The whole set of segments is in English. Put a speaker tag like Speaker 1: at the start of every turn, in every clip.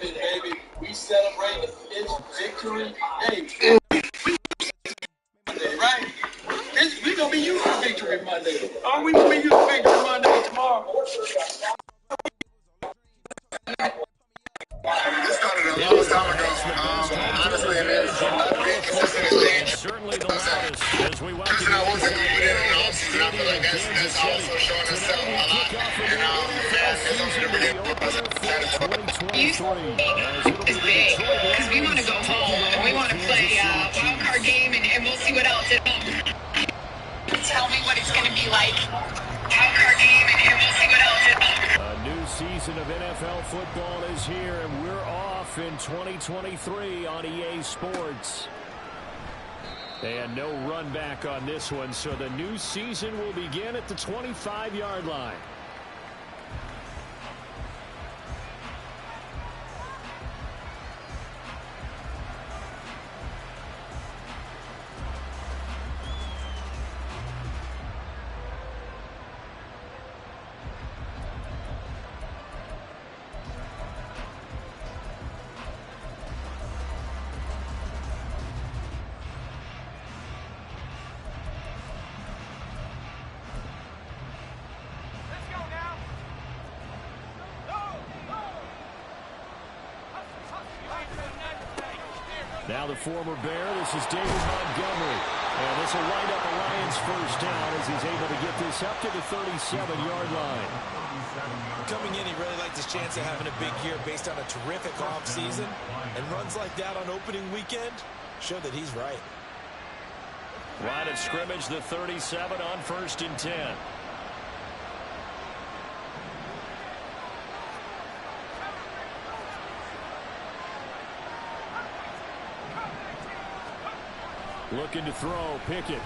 Speaker 1: Baby, we celebrate its victory. Hey, right? We're going to be using Victory Monday. Are we going to be using Victory Monday tomorrow?
Speaker 2: This started a long time ago. Honestly, and it's being consistent has changed.
Speaker 3: Certainly the loudest as we welcome
Speaker 2: It's not work that we put in the offseason. I feel like that's also showing itself a lot. And man, it's only the beginning.
Speaker 4: You is big because we want to go home and we want to play a wild card game and we'll see what else. Tell me what it's going to be like. Wild card game and we'll see what else.
Speaker 3: A new season of NFL football is here, and we're off in 2023 on EA Sports. And no run back on this one, so the new season will begin at the 25-yard line. Now the former Bear, this is David Montgomery. And this will wind up a Lions first down as he's able to get this up to the 37-yard line.
Speaker 5: Coming in, he really liked his chance of having a big year based on a terrific offseason. And runs like that on opening weekend show that he's right.
Speaker 3: Line of scrimmage, the 37 on 1st and 10. Looking to throw, Pickett.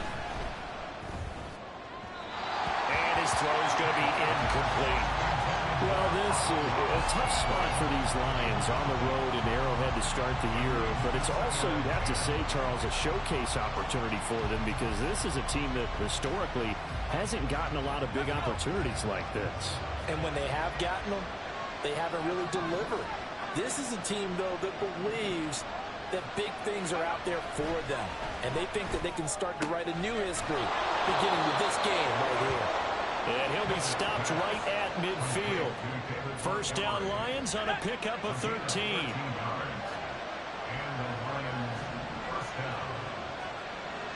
Speaker 3: And his throw is going to be incomplete. Well, this is a tough spot for these Lions on the road in Arrowhead to start the year. But it's also, you'd have to say, Charles, a showcase opportunity for them because this is a team that historically hasn't gotten a lot of big opportunities like this.
Speaker 5: And when they have gotten them, they haven't really delivered. This is a team, though, that believes that big things are out there for them. And they think that they can start to write a new history, beginning with this game right here.
Speaker 3: And he'll be stopped right at midfield. First down Lions on a pickup of 13.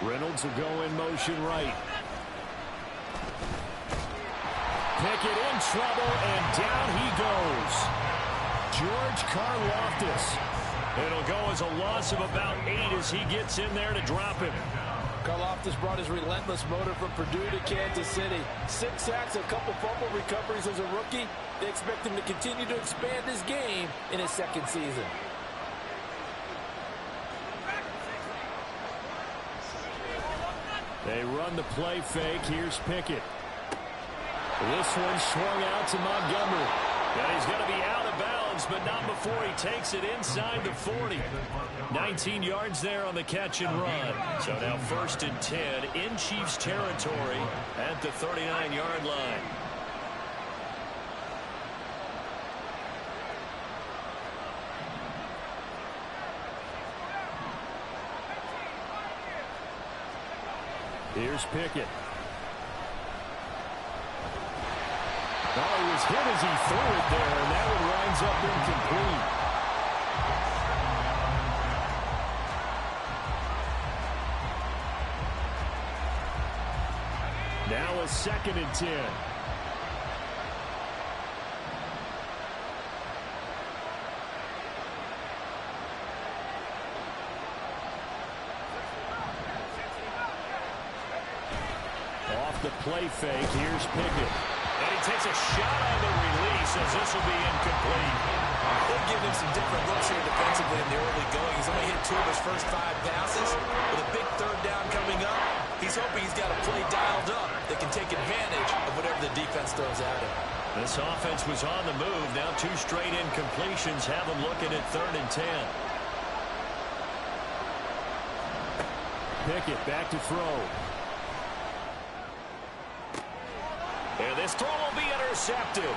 Speaker 3: Reynolds will go in motion right. Pickett in trouble, and down he goes. George Karlaftis. It'll go as a loss of about 8 as he gets in there to drop him.
Speaker 5: Karlaftis brought his relentless motor from Purdue to Kansas City. 6 sacks, a couple fumble recoveries as a rookie. They expect him to continue to expand his game in his second season.
Speaker 3: They run the play fake. Here's Pickett. This one swung out to Montgomery. And he's going to be out of bounds, but not before he takes it inside the 40. 19 yards there on the catch and run. So now 1st and 10 in Chiefs territory at the 39-yard line. Here's Pickett. Oh, he was hit as he threw it there, and that one winds up incomplete. Now a 2nd and 10. Off the play fake, here's Pickett. And he takes a shot on the release as this will be incomplete.
Speaker 5: They'll give him some different looks here defensively in the early going. He's only hit 2 of his first 5 passes. With a big 3rd down coming up, he's hoping he's got a play dialed up that can take advantage of whatever the defense throws at him.
Speaker 3: This offense was on the move. Now 2 straight incompletions have him looking at 3rd and 10. Pickett back to throw. And this throw will be intercepted.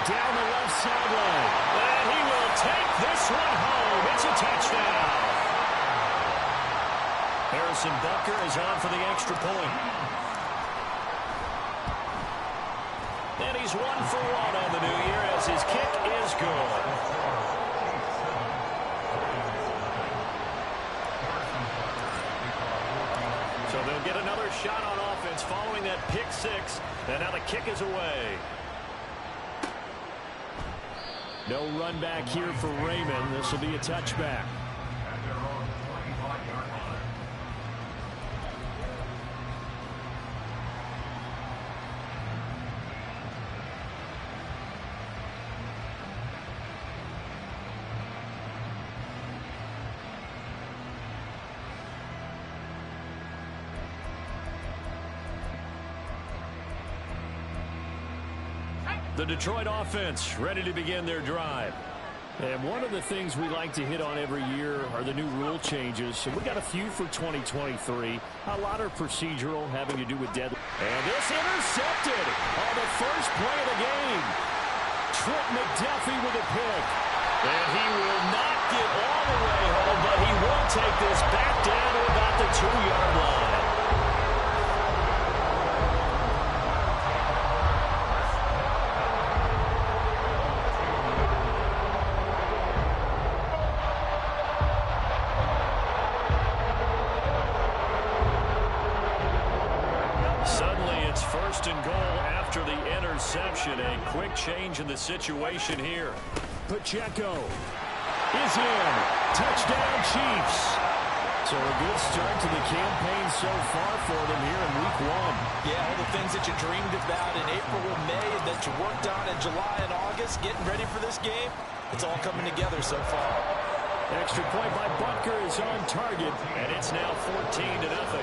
Speaker 3: down the left sideline. And he will take this one home. It's a touchdown. Harrison Butker is on for the extra point. And he's 1 for 1 on the new year as his kick is good. So they'll get another shot on offense following that pick six. And now the kick is away. No run back here for Raymond. This will be a touchback. The Detroit offense ready to begin their drive. And one of the things we like to hit on every year are the new rule changes. And we got a few for 2023. A lot are procedural, having to do with deadline. And this intercepted on the first play of the game. Trent McDuffie with a pick. And he will not get all the way home, but he will take this back down to about the 2-yard line. First and goal after the interception. A quick change in the situation here. Pacheco is in. Touchdown, Chiefs. So a good start to the campaign so far for them here in week 1.
Speaker 5: Yeah, all the things that you dreamed about in April and May and that you worked on in July and August, getting ready for this game, it's all coming together so far.
Speaker 3: Extra point by Butker is on target, and it's now 14-0.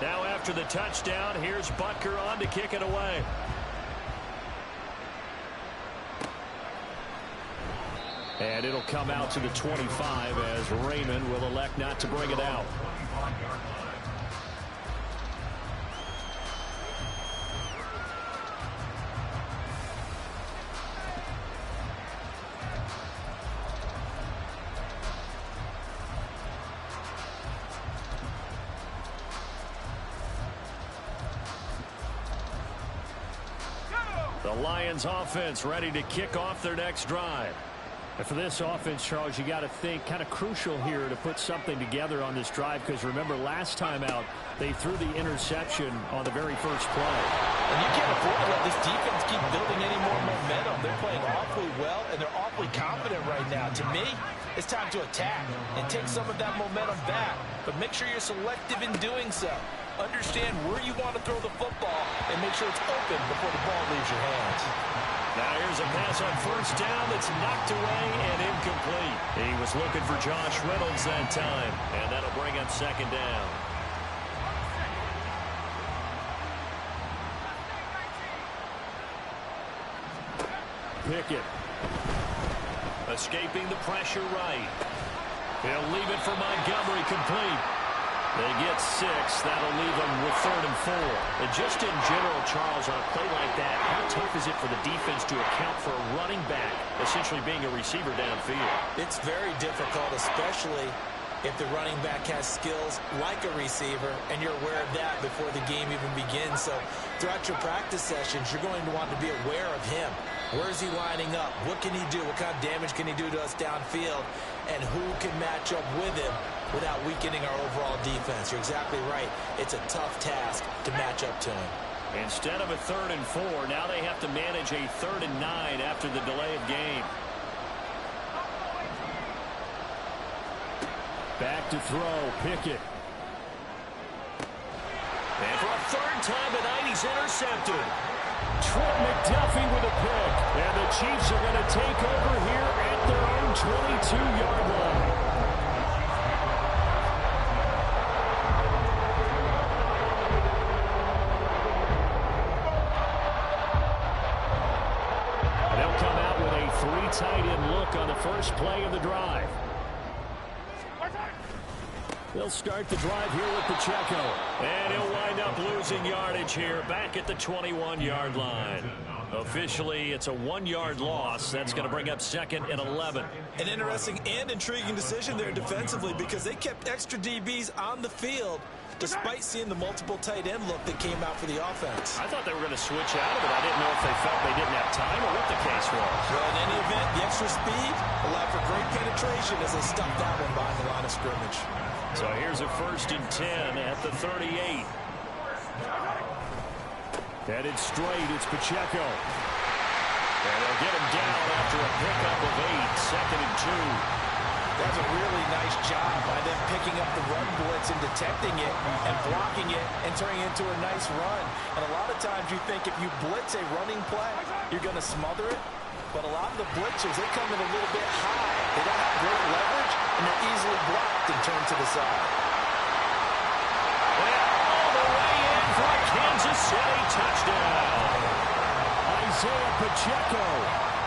Speaker 3: Now after the touchdown, here's Butker on to kick it away. And it'll come out to the 25 as Raymond will elect not to bring it out. The Lions offense ready to kick off their next drive. And for this offense, Charles, you got to think kind of crucial here to put something together on this drive, because remember last time out they threw the interception on the very first play.
Speaker 5: And you can't afford to let this defense keep building any more momentum. They're playing awfully well and they're awfully confident right now. To me, it's time to attack and take some of that momentum back, but make sure you're selective in doing so. Understand where you want to throw the football and make sure it's open before the ball leaves your hands.
Speaker 3: Now here's a pass on first down that's knocked away and incomplete. He was looking for Josh Reynolds that time, and that'll bring up second down. Pickett escaping the pressure right. He'll leave it for Montgomery, complete. They get 6. That'll leave them with 3rd and 4. And just in general, Charles, on a play like that, how tough is it for the defense to account for a running back essentially being a receiver downfield?
Speaker 5: It's very difficult, especially if the running back has skills like a receiver, and you're aware of that before the game even begins. So throughout your practice sessions, you're going to want to be aware of him. Where is he lining up? What can he do? What kind of damage can he do to us downfield? And who can match up with him without weakening our overall defense? You're exactly right. It's a tough task to match up to him.
Speaker 3: Instead of a 3rd and 4, now they have to manage a 3rd and 9 after the delay of game. Back to throw, Pickett. And for a 3rd time tonight, he's intercepted. Trent McDuffie with a pick. And the Chiefs are going to take over here at their own 22-yard line. first play of the drive. They'll start the drive here with Pacheco. And he'll wind up losing yardage here back at the 21-yard line. Officially, it's a 1-yard loss. That's going to bring up 2nd and 11.
Speaker 5: An interesting and intriguing decision there defensively because they kept extra DBs on the field despite seeing the multiple tight end look that came out for the offense.
Speaker 3: I thought they were going to switch out of it. I didn't know if they felt they didn't have time or what the case was.
Speaker 5: Well, in any event, the extra speed allowed for great penetration as they stuffed that one behind the line of scrimmage.
Speaker 3: So here's a 1st and 10 at the 38. Headed straight, it's Pacheco. And they'll get him down after a pickup of 8, 2nd and 2.
Speaker 5: That's a really nice job by them picking up the run blitz and detecting it and blocking it and turning it into a nice run. And a lot of times you think if you blitz a running play, you're going to smother it. But a lot of the blitzers, they come in a little bit high. They don't have great leverage, and they're easily blocked and turned to the side.
Speaker 3: Well, all the way in for a Kansas City touchdown. Isaiah Pacheco,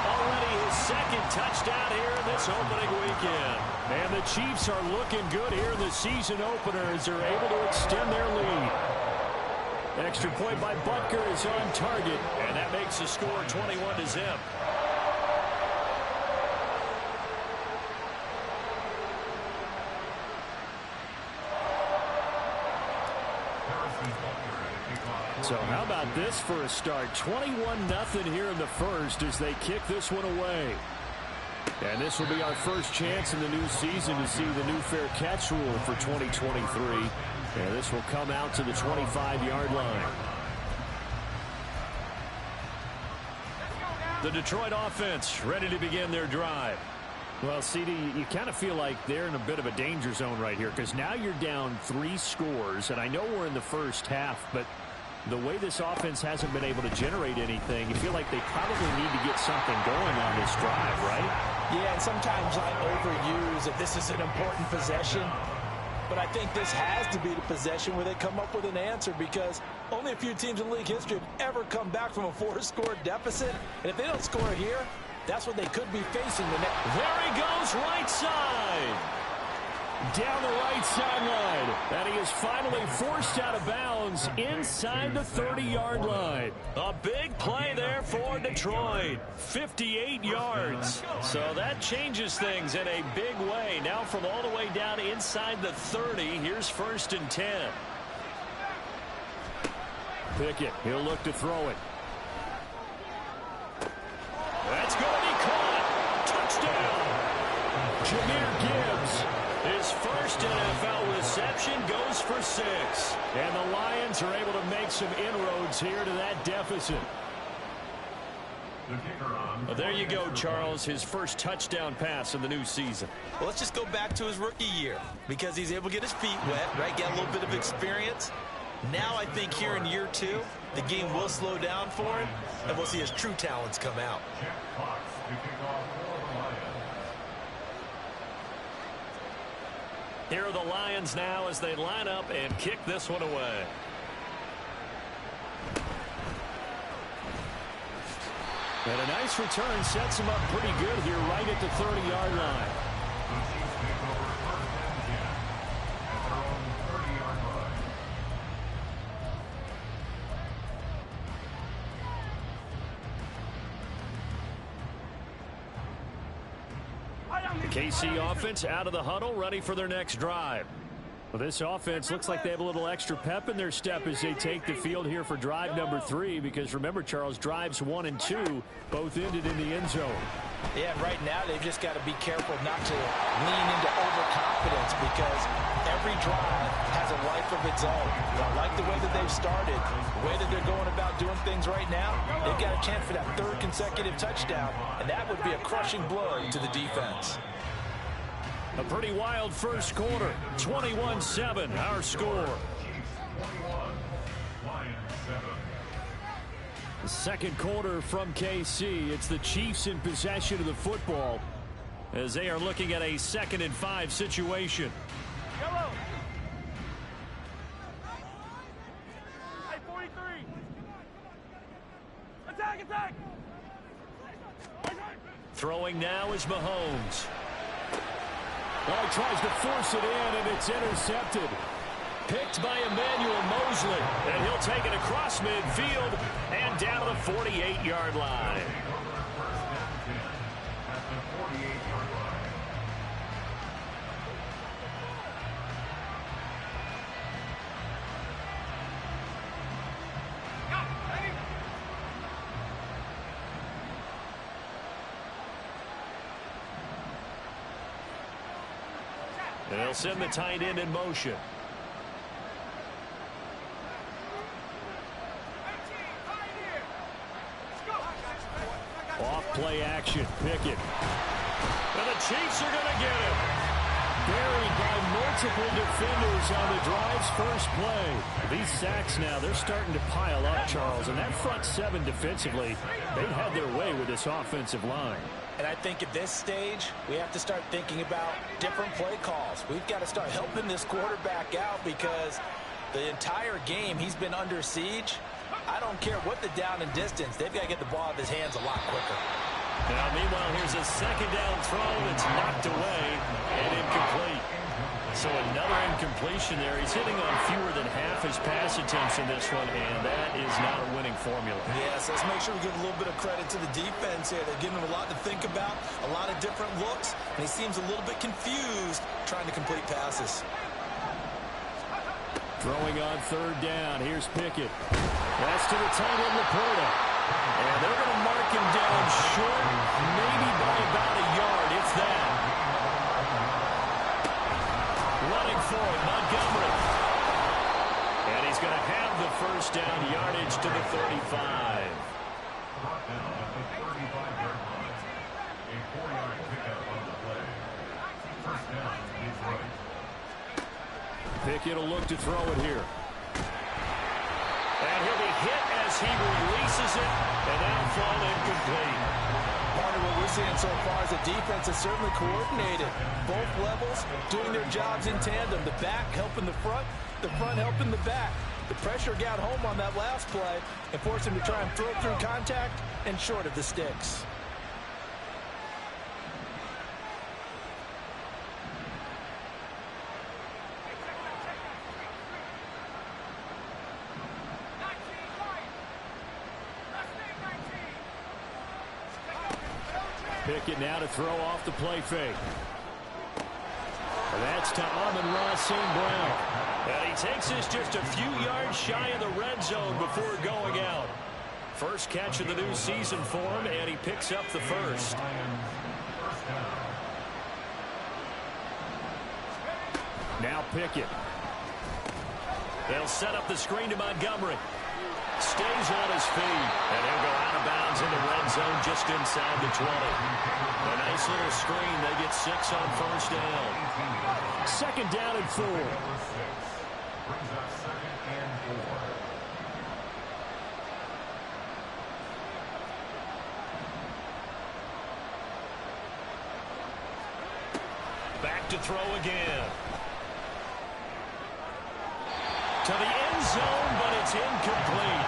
Speaker 3: already his 2nd touchdown here in this opening weekend. And the Chiefs are looking good here in the season opener as they're able to extend their lead. Extra point by Butker is on target, and that makes the score 21-0. So how about this for a start? 21-0 here in the first as they kick this one away. And this will be our first chance in the new season to see the new fair catch rule for 2023. And this will come out to the 25-yard line. The Detroit offense ready to begin their drive. Well, CD, you kind of feel like they're in a bit of a danger zone right here because now you're down 3 scores. And I know we're in the first half, but the way this offense hasn't been able to generate anything, you feel like they probably need to get something going on this drive, right?
Speaker 5: Yeah, and sometimes I overuse if this is an important possession. But I think this has to be the possession where they come up with an answer because only a few teams in league history have ever come back from a 4-score deficit. And if they don't score here, that's what they could be facing the next.
Speaker 3: There he goes, right side. Down the right sideline. And he is finally forced out of bounds inside the 30-yard line. A big play there for Detroit. 58 yards. So that changes things in a big way. Now from all the way down inside the 30, here's 1st and 10. Pickett, he'll look to throw it. That's going to be caught. Touchdown. Jahmyr Gibbs. His first NFL reception goes for 6. And the Lions are able to make some inroads here to that deficit. Well, there you go, Charles. His first touchdown pass of the new season.
Speaker 5: Well, let's just go back to his rookie year because he's able to get his feet wet, right? Get a little bit of experience. Now I think here in year 2, the game will slow down for him, and we'll see his true talents come out.
Speaker 3: Here are the Lions now as they line up and kick this one away. And a nice return sets him up pretty good here right at the 30-yard line. The KC offense out of the huddle, ready for their next drive. Well, this offense looks like they have a little extra pep in their step as they take the field here for drive number 3. Because remember, Charles, drives 1 and 2 both ended in the end zone.
Speaker 5: Yeah, right now they've just got to be careful not to lean into overconfidence because every drive has a life of its own. I like the way that they've started, the way that they're going about doing things right now. They've got a chance for that 3rd consecutive touchdown, and that would be a crushing blow to the defense.
Speaker 3: A pretty wild first quarter. 21-7, our score. The second quarter from KC. It's the Chiefs in possession of the football as they are looking at a 2nd and 5 situation.
Speaker 1: Yellow. Hey, 43. Attack, attack.
Speaker 3: Throwing now is Mahomes.
Speaker 6: Well, he tries to force it in, and it's intercepted.
Speaker 3: Picked by Emmanuel Mosley. And he'll take it across midfield and down to the 48-yard line. And they'll send the tight end in motion. Off play action. Pickett. And the Chiefs are going to get him.
Speaker 6: Buried by multiple defenders on the drive's first play. These sacks now, they're starting to pile up, Charles. And that front seven defensively, they've had their way with this offensive line.
Speaker 5: And I think at this stage, we have to start thinking about different play calls. We've got to start helping this quarterback out because the entire game he's been under siege. I don't care what the down and distance. They've got to get the ball out of his hands a lot quicker.
Speaker 3: Now, meanwhile, here's a second down throw that's knocked away and incomplete. So another incompletion there. He's hitting on fewer than half his pass attempts in this one, and that is not a winning formula.
Speaker 5: Yes, let's make sure we give a little bit of credit to the defense here. They're giving him a lot to think about, a lot of different looks, and he seems a little bit confused trying to complete passes.
Speaker 6: Throwing on third down. Here's Pickett. Pass to the tight end, Laporta.
Speaker 3: And they're going to mark him down short, maybe by about a yard, if that. Running for it, Montgomery. And he's going to have the first down, yardage to the 35.
Speaker 6: Pickett will look to throw it here.
Speaker 3: And he'll be hit as he releases it, and that'll fall incomplete.
Speaker 5: Part of what we're seeing so far is the defense is certainly coordinated. Both levels doing their jobs in tandem. The back helping the front helping the back. The pressure got home on that last play and forced him to try and throw through contact and short of the sticks.
Speaker 6: Pickett now to throw off the play fake. And that's to Amon-Ra St. Brown.
Speaker 3: And he takes this just a few yards shy of the red zone before going out. First catch of the new season for him, and he picks up the first.
Speaker 6: Now Pickett.
Speaker 3: They'll set up the screen to Montgomery. Stays on his feet, and he'll go out of bounds in the red zone just inside the 20. A nice little screen. They get 6 on first down.
Speaker 6: Second down and 4.
Speaker 3: Back to throw again. To the end zone, but it's incomplete.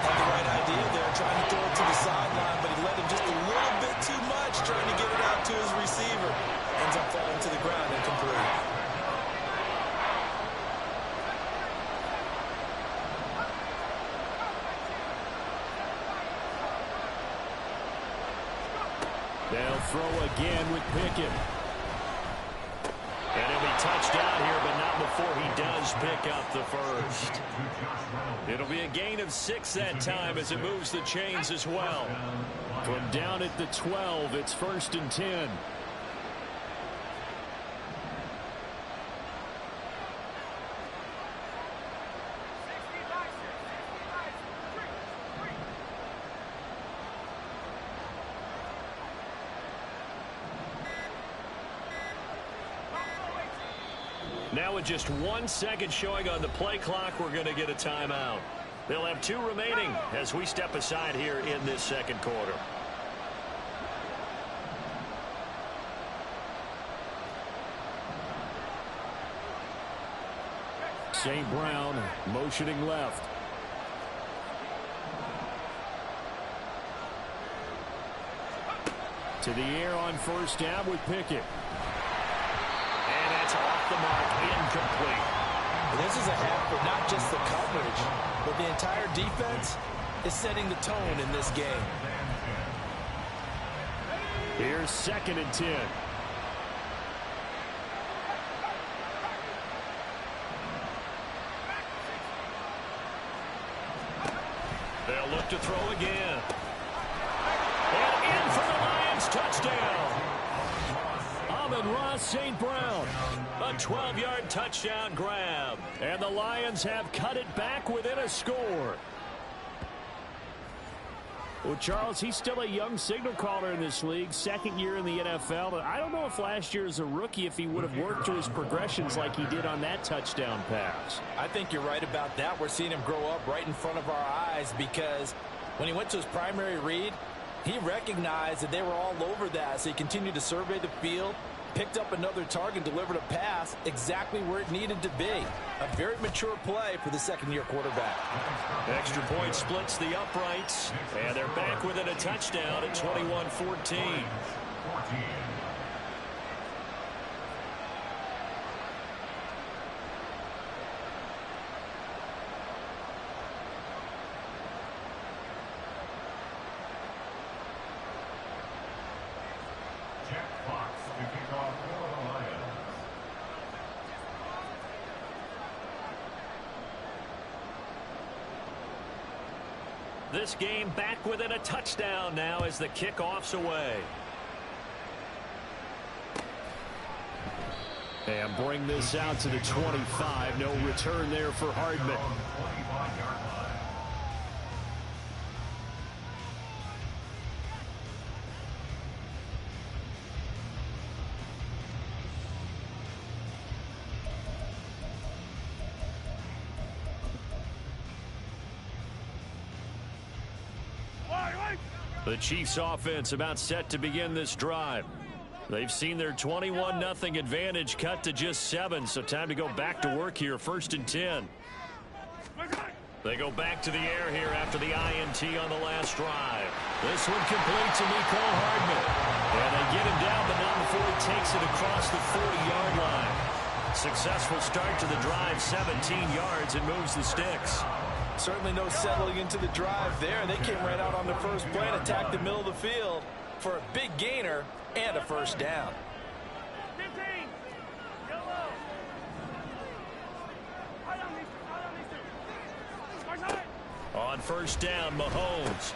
Speaker 5: Had the right idea there, trying to throw it to the sideline, but he let him just a little bit too much, trying to get it out to his receiver. Ends up falling to the ground, incomplete.
Speaker 6: They'll throw again with Pickett.
Speaker 3: And he'll be touched down here, but not before he does pick up the first. It'll be a gain of 6 that time as it moves the chains as well.
Speaker 6: From down at the 12, it's 1st and 10.
Speaker 3: Now with just 1 second showing on the play clock, we're going to get a timeout. They'll have 2 remaining as we step aside here in this second quarter.
Speaker 6: St. Brown motioning left. To the air on first down with Pickett.
Speaker 3: And that's off the mark, incomplete.
Speaker 5: This is a half for not just the coverage, but the entire defense is setting the tone in this game.
Speaker 6: Here's 2nd and 10.
Speaker 3: They'll look to throw again. And in for the Lions, touchdown.
Speaker 6: Amon-Ra St. Brown.
Speaker 3: A 12-yard touchdown grab.
Speaker 6: And the Lions have cut it back within a score. Well, Charles, he's still a young signal caller in this league, 2nd year in the NFL. And I don't know if last year as a rookie, if he would have worked through his progressions like he did on that touchdown pass.
Speaker 5: I think you're right about that. We're seeing him grow up right in front of our eyes because when he went to his primary read, he recognized that they were all over that. So he continued to survey the field, picked up another target, delivered a pass exactly where it needed to be. A very mature play for the 2nd-year quarterback.
Speaker 3: Extra point splits the uprights, and they're back within a touchdown at 21-14. This game back within a touchdown now as the kickoff's away.
Speaker 6: And bring this out to the 25. No return there for Hardman.
Speaker 3: The Chiefs offense about set to begin this drive. They've seen their 21-0 advantage cut to just 7, so time to go back to work here, 1st and 10. They go back to the air here after the INT on the last drive. This one complete to Mecole Hardman. And they get him down, but not before he takes it across the 40-yard line. Successful start to the drive, 17 yards, and moves the sticks.
Speaker 5: Certainly no settling into the drive there. They came right out on the first play and attacked the middle of the field for a big gainer and a first down.
Speaker 1: 15. Yellow.
Speaker 3: On first down, Mahomes.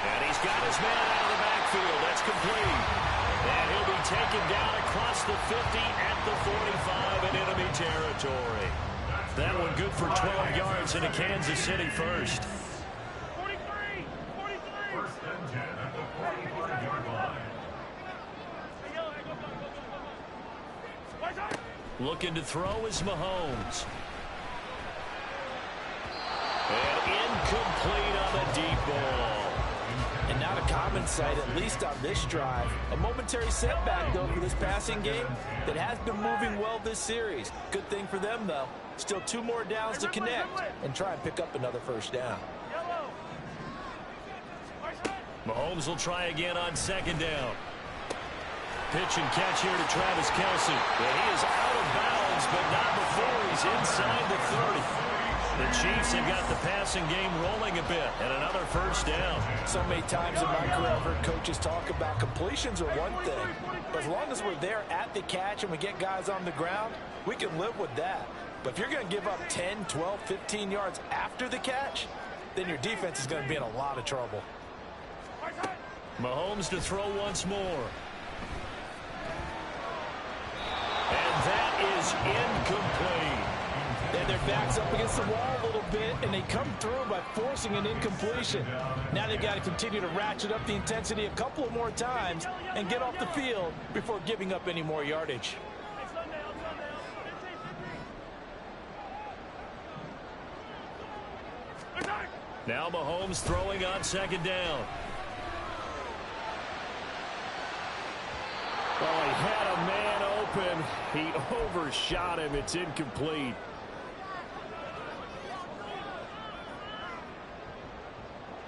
Speaker 3: And he's got his man out of the backfield. That's complete. And he'll be taken down across the 50 at the 45 in enemy territory. That one good for 12 yards into Kansas City first.
Speaker 1: 43. 43.
Speaker 7: First and 10 at the 45-yard line.
Speaker 3: Looking to throw is Mahomes. And incomplete on the deep ball.
Speaker 5: And not a common sight, at least on this drive. A momentary setback, though, for this passing game that has been moving well this series. Good thing for them, though. Still 2 more downs to connect and try and pick up another first down.
Speaker 3: Mahomes will try again on 2nd down. Pitch and catch here to Travis Kelce. And he is out of bounds, but not before he's inside the 30. The Chiefs have got the passing game rolling a bit, and another first down.
Speaker 5: So many times in my career I've heard coaches talk about completions are one thing, but as long as we're there at the catch and we get guys on the ground, we can live with that. But if you're going to give up 10, 12, 15 yards after the catch, then your defense is going to be in a lot of trouble.
Speaker 3: Mahomes to throw once more. And that is incomplete.
Speaker 5: And their back's up against the wall a little bit, and they come through by forcing an incompletion. Now they've got to continue to ratchet up the intensity a couple of more times and get off the field before giving up any more yardage.
Speaker 3: Now Mahomes throwing on 2nd down.
Speaker 6: Well, he had a man open. He overshot him. It's incomplete.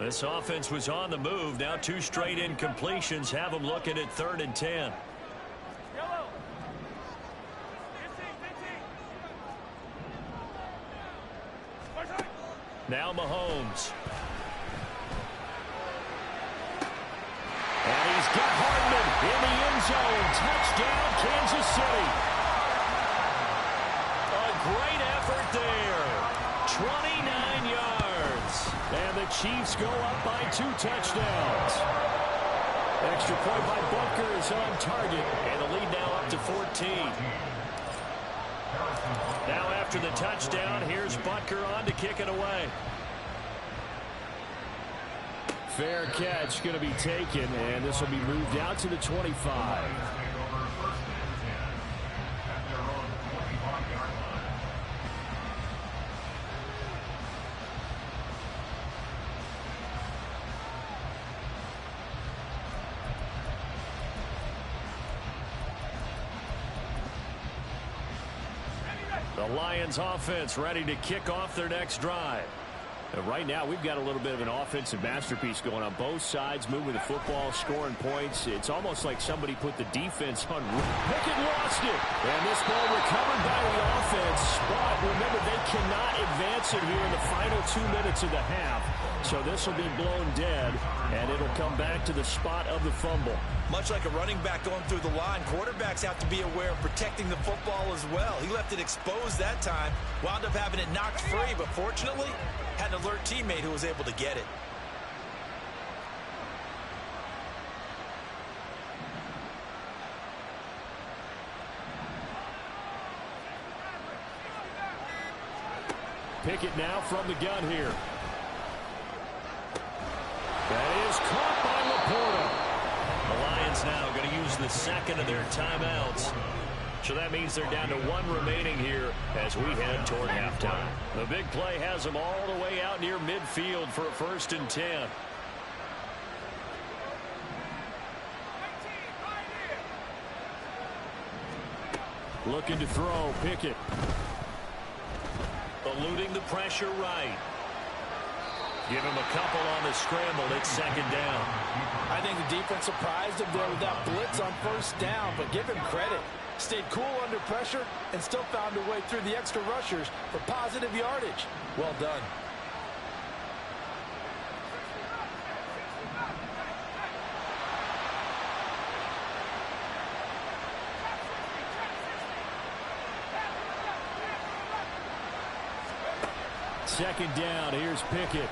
Speaker 3: This offense was on the move. Now 2 straight incompletions have them looking at 3rd and 10. Now Mahomes. And he's got Hardman in the end zone. Touchdown, Kansas City. A great effort there. 29 yards. And the Chiefs go up by 2 touchdowns. Extra point by Butker is on target. And the lead now up to 14. Now after the touchdown, here's Butker on to kick it away.
Speaker 6: Fair catch going to be taken, and this will be moved out to the 25.
Speaker 3: The Lions offense ready to kick off their next drive.
Speaker 6: Right now, we've got a little bit of an offensive masterpiece going on both sides, moving the football, scoring points. It's almost like somebody put the defense on. Pickett lost it. And this ball recovered by the offense. But remember, they cannot advance it here in the final 2 minutes of the half. So this will be blown dead, and it'll come back to the spot of the fumble.
Speaker 5: Much like a running back going through the line, quarterbacks have to be aware of protecting the football as well. He left it exposed that time, wound up having it knocked free, but fortunately, had an alert teammate who was able to get it.
Speaker 6: Pickett now from the gun here. That is caught by Laporta.
Speaker 3: The Lions now going to use the second of their timeouts. So that means they're down to 1 remaining here as we head toward halftime. The big play has them all the way out near midfield for a 1st and 10.
Speaker 6: Looking to throw, Pickett.
Speaker 3: Eluding the pressure right. Give him a couple on the scramble. It's 2nd down.
Speaker 5: I think the defense surprised him there with that blitz on 1st down, but give him credit. Stayed cool under pressure and still found a way through the extra rushers for positive yardage. Well done.
Speaker 6: Second down, here's Pickett.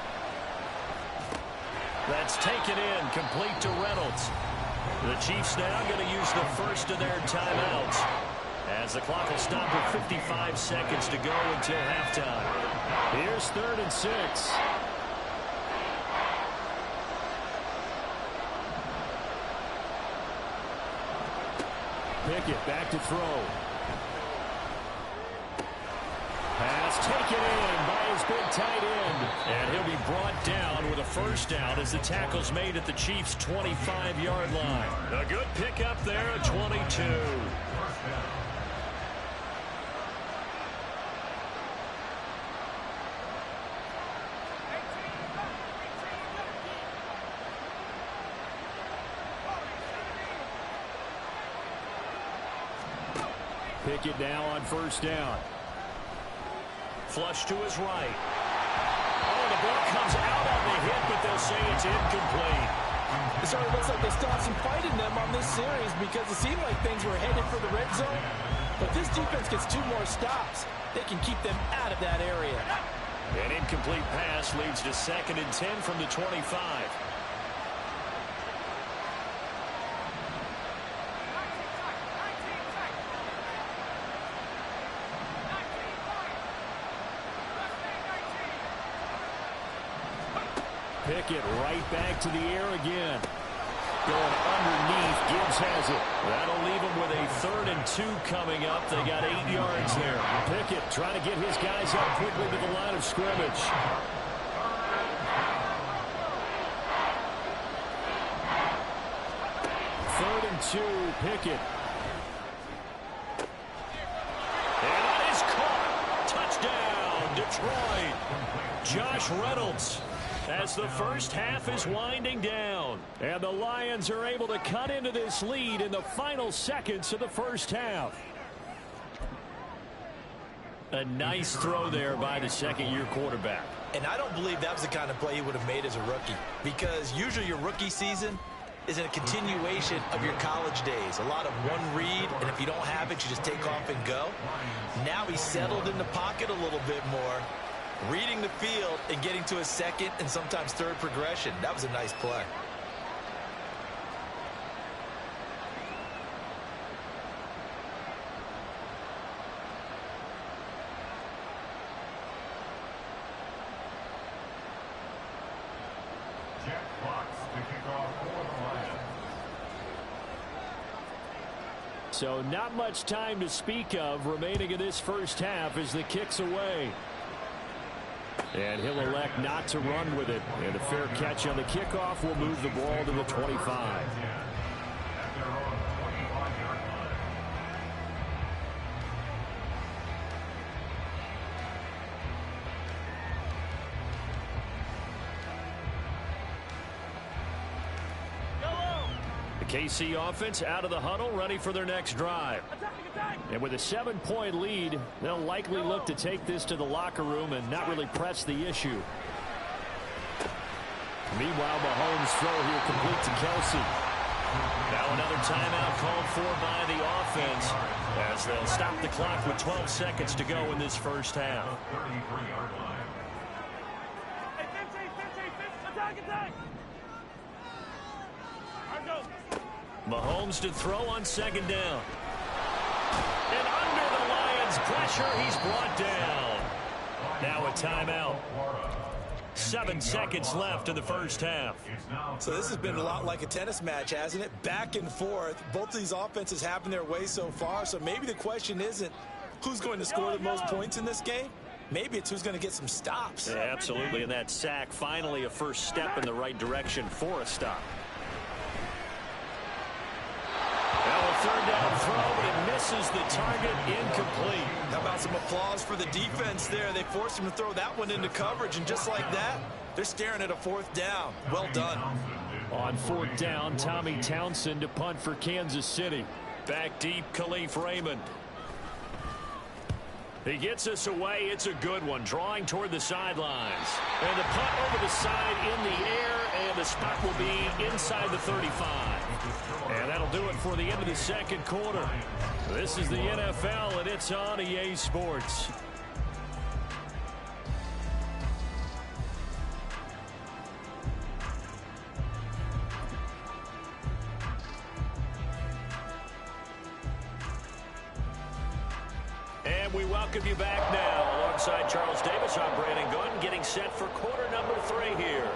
Speaker 3: That's taken in, complete to Reynolds. The Chiefs now going to use the first of their timeouts as the clock will stop with 55 seconds to go until halftime.
Speaker 6: Here's 3rd and 6. Pickett back to throw. Pass taken in by his big tight end.
Speaker 3: And he'll be brought down with a 1st down as the tackle's made at the Chiefs' 25-yard line. A good pickup there at 22.
Speaker 6: Pickett now on 1st down.
Speaker 3: Flush to his right. Oh, the ball comes out on the hit, but they'll say it's incomplete.
Speaker 5: It sort of looks like they still have some fight in them on this series because it seemed like things were headed for the red zone. But this defense gets 2 more stops. They can keep them out of that area.
Speaker 3: An incomplete pass leads to 2nd and 10 from the 25.
Speaker 6: Pickett right back to the air again. Going underneath. Gibbs has it.
Speaker 3: That'll leave him with a 3rd and 2 coming up. They got 8 yards there.
Speaker 6: Pickett trying to get his guys up quickly to the line of scrimmage. 3rd and 2, Pickett.
Speaker 3: And that is caught. Touchdown, Detroit. Josh Reynolds. as the first half is winding down.
Speaker 6: And the Lions are able to cut into this lead in the final seconds of the first half.
Speaker 3: A nice throw there by the second-year quarterback.
Speaker 5: And I don't believe that was the kind of play he would have made as a rookie, because usually your rookie season is a continuation of your college days. A lot of one read, and if you don't have it, you just take off and go. Now he's settled in the pocket a little bit more, reading the field and getting to a second and sometimes third progression. That was a nice play.
Speaker 7: Jack Fox to kick off for the Lions.
Speaker 6: So not much time to speak of remaining in this first half as the kick's away. And he'll elect not to run with it. And a fair catch on the kickoff will move the ball to the 25.
Speaker 7: At their own 25-yard line.
Speaker 6: The KC offense out of the huddle, ready for their next drive. And with a 7-point lead, they'll likely look to take this to the locker room and not really press the issue. Meanwhile, Mahomes' throw here complete to Kelsey.
Speaker 3: Now another timeout called for by the offense as they'll stop the clock with 12 seconds to go in this first half.
Speaker 7: 33-yard line.
Speaker 3: Mahomes to throw on second down. And under the Lions' pressure, he's brought down. Now a timeout. 7 seconds left in the first half.
Speaker 5: So this has been a lot like a tennis match, hasn't it? Back and forth. Both of these offenses having their way so far. So maybe the question isn't who's going to score the most points in this game. Maybe it's who's going to get some stops.
Speaker 3: Yeah, absolutely. And that sack, finally a first step in the right direction for a stop.
Speaker 6: Well, a third down throw, but it misses the target, incomplete.
Speaker 5: How about some applause for the defense there? They forced him to throw that one into coverage, and just like that, they're staring at a fourth down. Well done.
Speaker 6: On fourth down, Tommy Townsend to punt for Kansas City.
Speaker 3: Back deep, Khalif Raymond. He gets us away. It's a good one, drawing toward the sidelines. And the punt over the side in the air, and the spot will be inside the 35. And that'll do it for the end of the second quarter. This is the NFL, and it's on EA Sports. And we welcome you back now. Alongside Charles Davis, I'm Brandon Gunn, getting set for quarter number 3 here.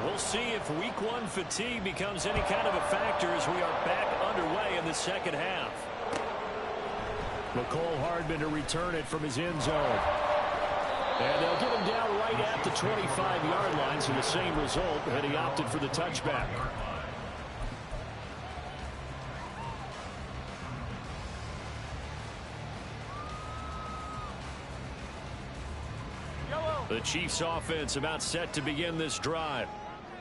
Speaker 3: We'll see if week 1 fatigue becomes any kind of a factor as we are back underway in the second half.
Speaker 6: McCole Hardman to return it from his end zone. And they'll get him down right at the 25-yard line, so the same result, and he opted for the touchback.
Speaker 3: The Chiefs offense about set to begin this drive.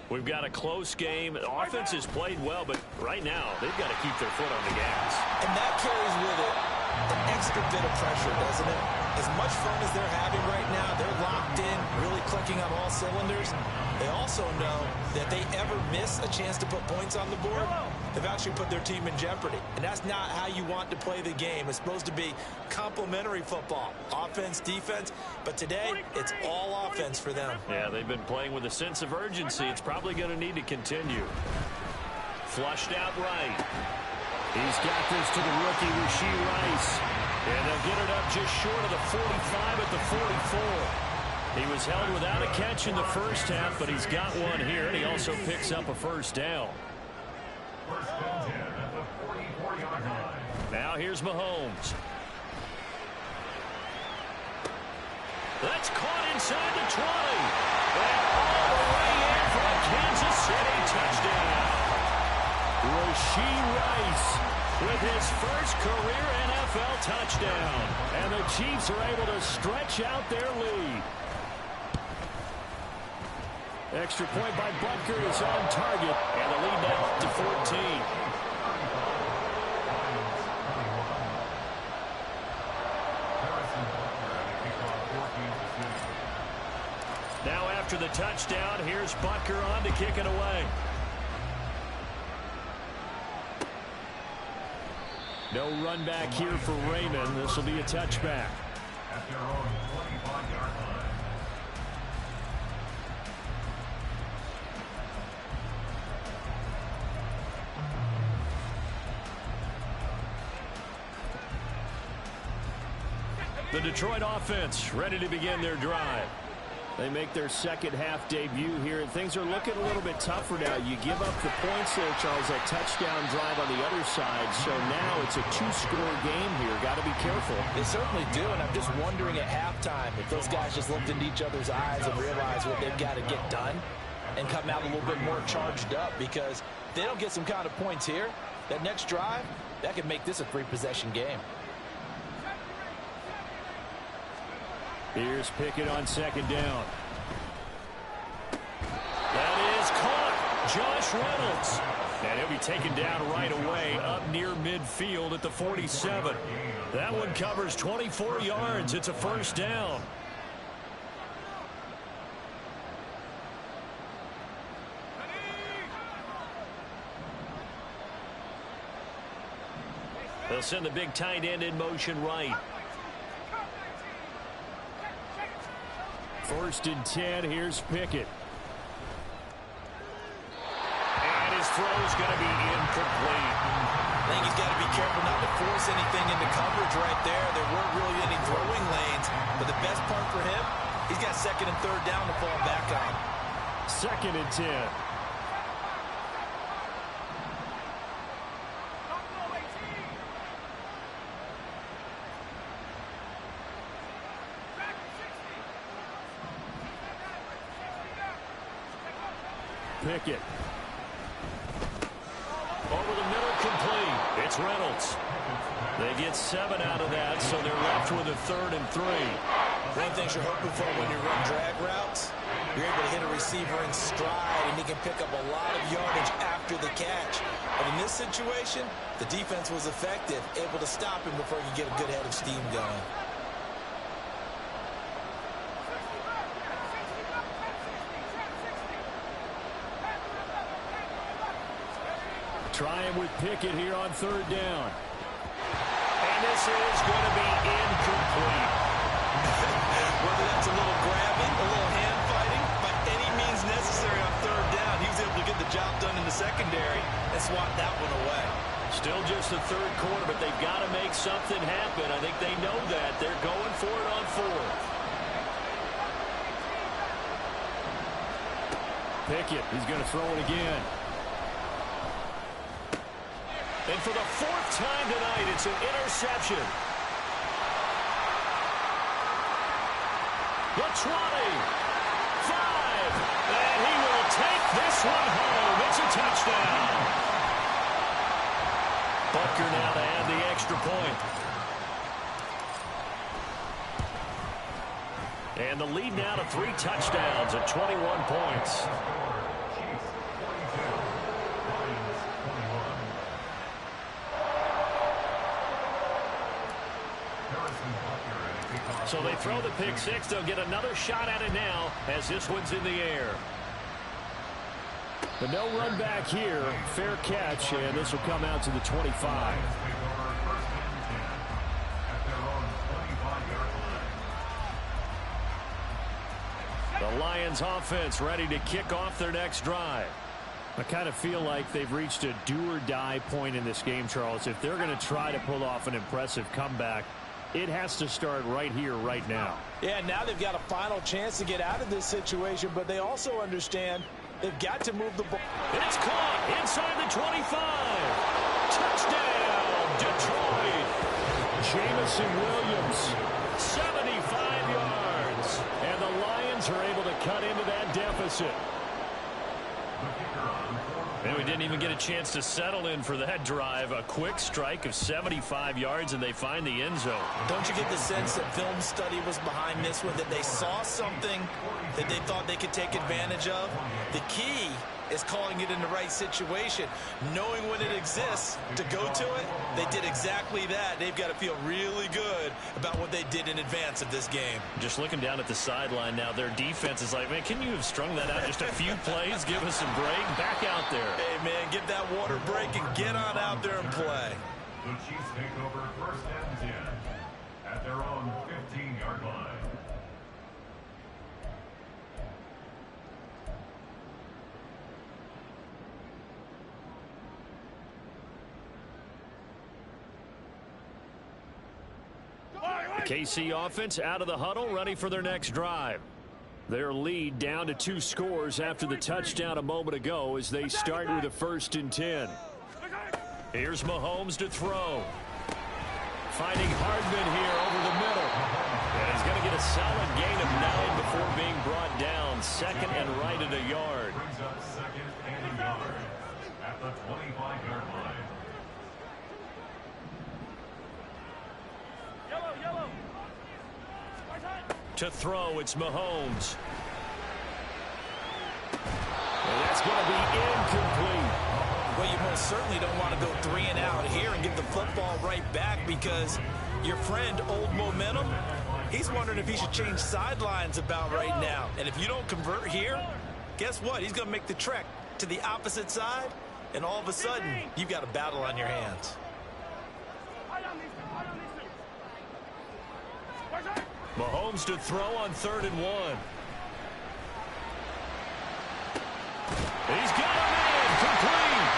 Speaker 3: We've got a close game. The offense has played well, but right now they've got to keep their foot on the gas.
Speaker 5: And that carries with it an extra bit of pressure, doesn't it? As much fun as they're having right now, they're locked in, really clicking on all cylinders. They also know that they ever miss a chance to put points on the board, they've actually put their team in jeopardy. And that's not how you want to play the game. It's supposed to be complementary football, offense, defense. But today, it's all offense for them.
Speaker 3: Yeah, they've been playing with a sense of urgency. It's probably going to need to continue. Flushed out right.
Speaker 6: He's got this to the rookie, Rashee Rice.
Speaker 3: And they'll get it up just short of the 45 at the 44. He was held without a catch in the first half, but he's got one here, and he also picks up a first down.
Speaker 7: First and 10 at the 44-yard line.
Speaker 3: Now here's Mahomes. That's caught inside the 20. And all the way in for a Kansas City touchdown.
Speaker 6: Rashee Rice
Speaker 3: with his first career NFL touchdown. And the Chiefs are able to stretch out their lead. Extra point by Butker is on target, and the lead now up to 14. Now after the touchdown, here's Butker on to kick it away. No run back here for Raymond. This will be a touchback.
Speaker 7: At their own 25-yard line.
Speaker 3: The Detroit offense ready to begin their drive. They make their second half debut here, and things are looking a little bit tougher now. You give up the points there, Charles, that touchdown drive on the other side. So now it's a two-score game here. Got to be careful.
Speaker 5: They certainly do, and I'm just wondering at halftime if those guys just looked into each other's eyes and realized what they've got to get done and come out a little bit more charged up, because if they don't get some kind of points here, that next drive, that could make this a three-possession game.
Speaker 3: Here's Pickett on second down. That is caught. Josh Reynolds. And he'll be taken down right away up near midfield at the 47. That one covers 24 yards. It's a first down. They'll send the big tight end in motion right. First and 10, here's Pickett. And his throw's going to be incomplete.
Speaker 5: I think he's got to be careful not to force anything into coverage right there. There weren't really any throwing lanes, but the best part for him, he's got second and third down to fall back on.
Speaker 3: Second and 10. Pickett. Over the middle, complete. It's Reynolds. They get 7 out of that, so they're left with a third and 3.
Speaker 5: One thing you're hoping for when you run drag routes, you're able to hit a receiver in stride, and he can pick up a lot of yardage after the catch. But in this situation, the defense was effective, able to stop him before he could get a good head of steam going.
Speaker 3: Trying with Pickett here on third down. And this is going to be incomplete.
Speaker 5: Whether that's a little grabbing, a little hand fighting, by any means necessary on third down, he was able to get the job done in the secondary and swat that one away.
Speaker 3: Still just the third quarter, but they've got to make something happen. I think they know that. They're going for it on fourth. Pickett, he's going to throw it again. And for the fourth time tonight, it's an interception. The 20, 5, and he will take this one home. It's a touchdown. Butker now to add the extra point. And the lead now to 3 touchdowns at 21 points. So they throw the pick six. They'll get another shot at it now as this one's in the air. But no run back here. Fair catch, and this will come out to the 25. The Lions offense ready to kick off their next drive. I kind of feel like they've reached a do-or-die point in this game, Charles. If they're going to try to pull off an impressive comeback, it has to start right here, right now.
Speaker 5: Yeah, now they've got a final chance to get out of this situation, but they also understand they've got to move the ball.
Speaker 3: It's caught inside the 25. Touchdown, Detroit. Jamison Williams, 75 yards. And the Lions are able to cut into that deficit. And we didn't even get a chance to settle in for that drive. A quick strike of 75 yards, and they find the end zone.
Speaker 5: Don't you get the sense that film study was behind this one, that they saw something that they thought they could take advantage of? The key is calling it in the right situation, knowing when it exists to go to it. They did exactly that. They've got to feel really good about what they did in advance of this game.
Speaker 3: Just looking down at the sideline now, their defense is like, man, can you have strung that out just a few plays? Give us a break. Back out there.
Speaker 5: Hey, man, get that water break and get on out there and play.
Speaker 7: The Chiefs take over 1st and 10 at their own 15-yard line.
Speaker 3: KC offense out of the huddle, ready for their next drive. Their lead down to 2 scores after the touchdown a moment ago as they start with a 1st and 10. Here's Mahomes to throw. Finding Hardman here over the middle. And he's going to get a solid gain of 9 before being brought down. 2nd and right at a yard.
Speaker 7: Brings up 2nd and a yard at the 25-yard line.
Speaker 3: To throw, it's Mahomes. And that's going to be incomplete.
Speaker 5: Well, you most certainly don't want to go 3 and out here and give the football right back, because your friend, Old Momentum, he's wondering if he should change sidelines about right now. And if you don't convert here, guess what? He's going to make the trek to the opposite side, and all of a sudden, you've got a battle on your hands.
Speaker 3: Mahomes to throw on 3rd and 1. He's got a man complete.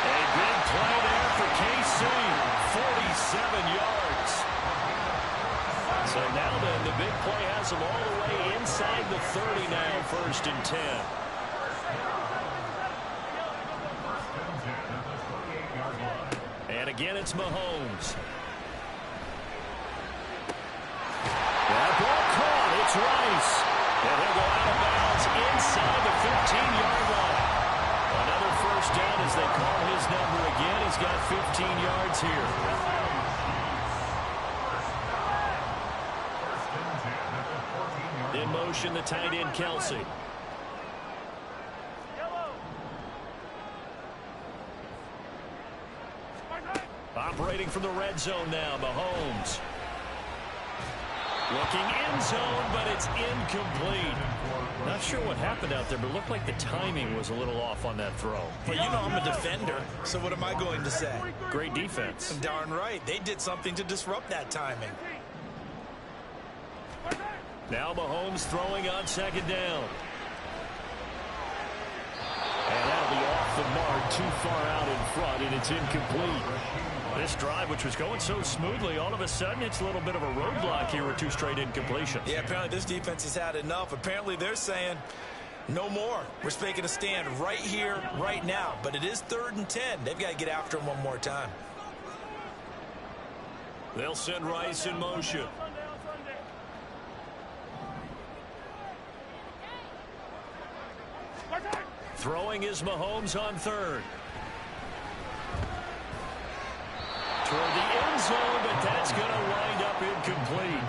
Speaker 3: A big play there for KC. 47 yards. So now then, the big play has them all the way inside the 30 now. 1st and 10. And again, it's Mahomes. That ball caught. It's Rice. And he'll go out of bounds inside the 15-yard line. Another 1st down as they call his number again. He's got 15 yards here. In motion, the tight end, Kelsey. Operating from the red zone now, Mahomes. Looking end zone, but it's incomplete. Not sure what happened out there, but it looked like the timing was a little off on that throw.
Speaker 5: Well, you know I'm a defender, so what am I going to say?
Speaker 3: Great defense.
Speaker 5: Darn right. They did something to disrupt that timing.
Speaker 3: Now Mahomes throwing on 2nd down. And that'll be off the mark, too far out in front, and it's incomplete. This drive, which was going so smoothly, all of a sudden it's a little bit of a roadblock here with 2 straight incompletions.
Speaker 5: Yeah, apparently this defense has had enough. Apparently they're saying, no more. We're making a stand right here, right now. But it is 3rd and 10. They've got to get after him one more time.
Speaker 3: They'll send Rice in motion. Throwing is Mahomes on 3rd. Toward the end zone, but that's going to wind up incomplete.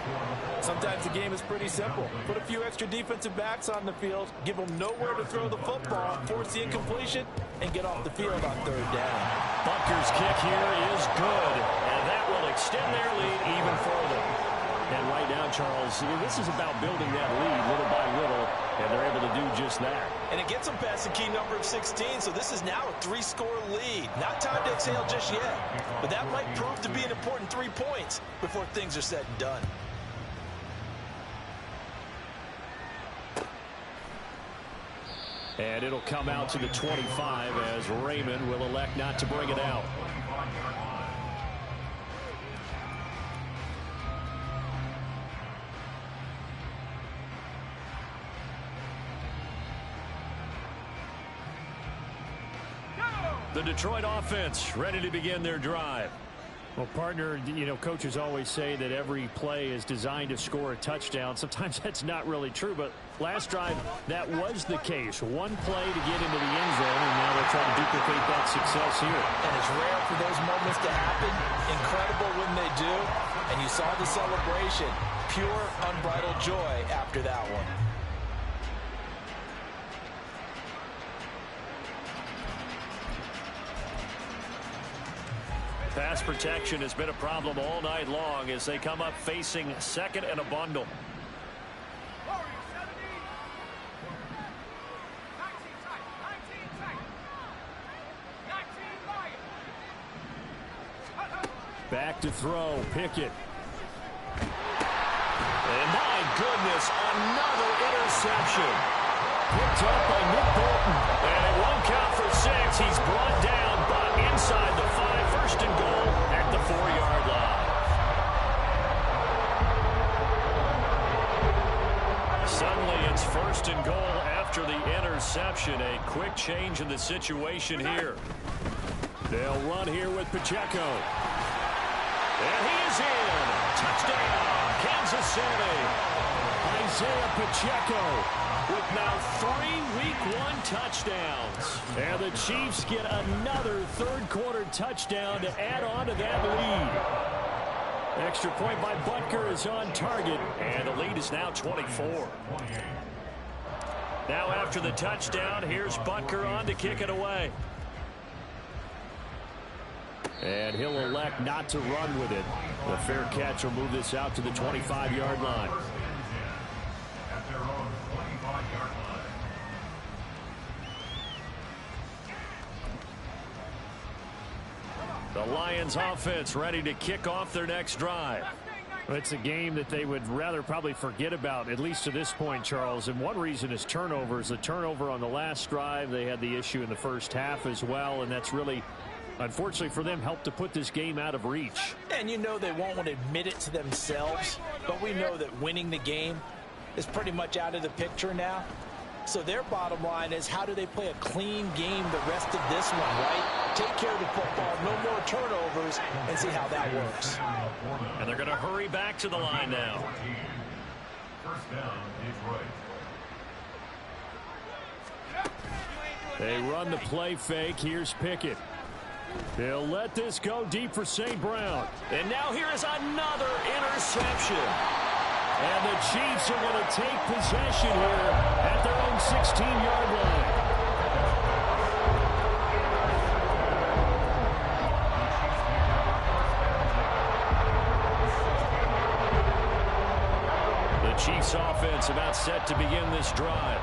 Speaker 5: Sometimes the game is pretty simple. Put a few extra defensive backs on the field, give them nowhere to throw the football, force the incompletion, and get off the field on 3rd down.
Speaker 3: Butker's kick here is good, and that will extend their lead even further. And right now, Charles, this is about building that lead little by little, and they're able to do just that.
Speaker 5: And it gets them past the key number of 16, so this is now a 3-score lead. Not time to exhale just yet, but that might prove to be an important 3 points before things are said and done.
Speaker 3: And it'll come out to the 25 as Raymond will elect not to bring it out. The Detroit offense ready to begin their drive.
Speaker 6: Well, partner, you know, coaches always say that every play is designed to score a touchdown. Sometimes that's not really true, but last drive, that was the case. One play to get into the end zone, and now they're trying to duplicate that success here.
Speaker 5: And it's rare for those moments to happen. Incredible when they do. And you saw the celebration. Pure, unbridled joy after that one.
Speaker 3: Pass protection has been a problem all night long as they come up facing second and a bundle.
Speaker 6: Back to throw, Pickett.
Speaker 3: And my goodness, another interception. Picked up by Nick Bolton. And it won't count for 6. He's brought down, but inside the 5. First and goal at the 4-yard line. Suddenly it's first and goal after the interception. A quick change in the situation here.
Speaker 6: They'll run here with Pacheco.
Speaker 3: And he is in. Touchdown, Kansas City.
Speaker 6: Isaiah Pacheco
Speaker 3: with now 3 Week 1 touchdowns.
Speaker 6: And the Chiefs get another third-quarter touchdown to add on to that lead. Extra point by Butker is on target.
Speaker 3: And the lead is now 24. Now after the touchdown, here's Butker on to kick it away.
Speaker 6: And he'll elect not to run with it. The fair catch will move this out to the 25-yard line.
Speaker 7: At their own 25-yard line.
Speaker 3: The Lions offense ready to kick off their next drive.
Speaker 6: It's a game that they would rather probably forget about, at least to this point, Charles. And one reason is turnovers. The turnover on the last drive, they had the issue in the first half as well, and that's really, unfortunately for them, helped to put this game out of reach.
Speaker 5: And you know they won't want to admit it to themselves, but we know that winning the game is pretty much out of the picture now. So their bottom line is, how do they play a clean game the rest of this one, right? Take care of the football, no more turnovers, and see how that works.
Speaker 3: And they're going to hurry back to the line now.
Speaker 7: First down, Detroit.
Speaker 6: They run the play fake. Here's Pickett. They'll let this go deep for St. Brown.
Speaker 3: And now here is another interception.
Speaker 6: And the Chiefs are going to take possession here at their own 16-yard line.
Speaker 3: The Chiefs offense about set to begin this drive.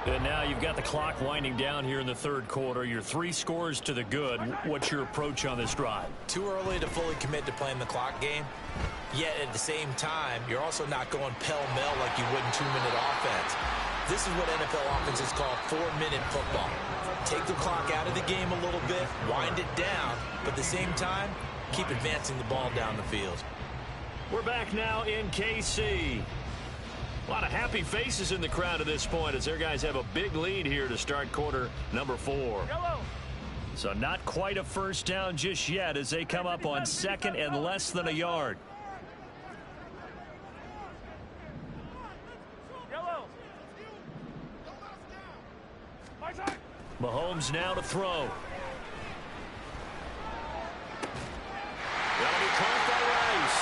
Speaker 3: And now you've got the clock winding down here in the third quarter. Your 3 scores to the good. What's your approach on this drive?
Speaker 5: Too early to fully commit to playing the clock game. Yet at the same time, you're also not going pell-mell like you would in 2-minute offense. This is what NFL offenses call 4-minute football. Take the clock out of the game a little bit, wind it down, but at the same time, keep advancing the ball down the field.
Speaker 3: We're back now in KC. A lot of happy faces in the crowd at this point as their guys have a big lead here to start quarter number 4. So not quite a first down just yet as they come up on second and less than a yard. Mahomes now to throw. That'll be caught by Rice.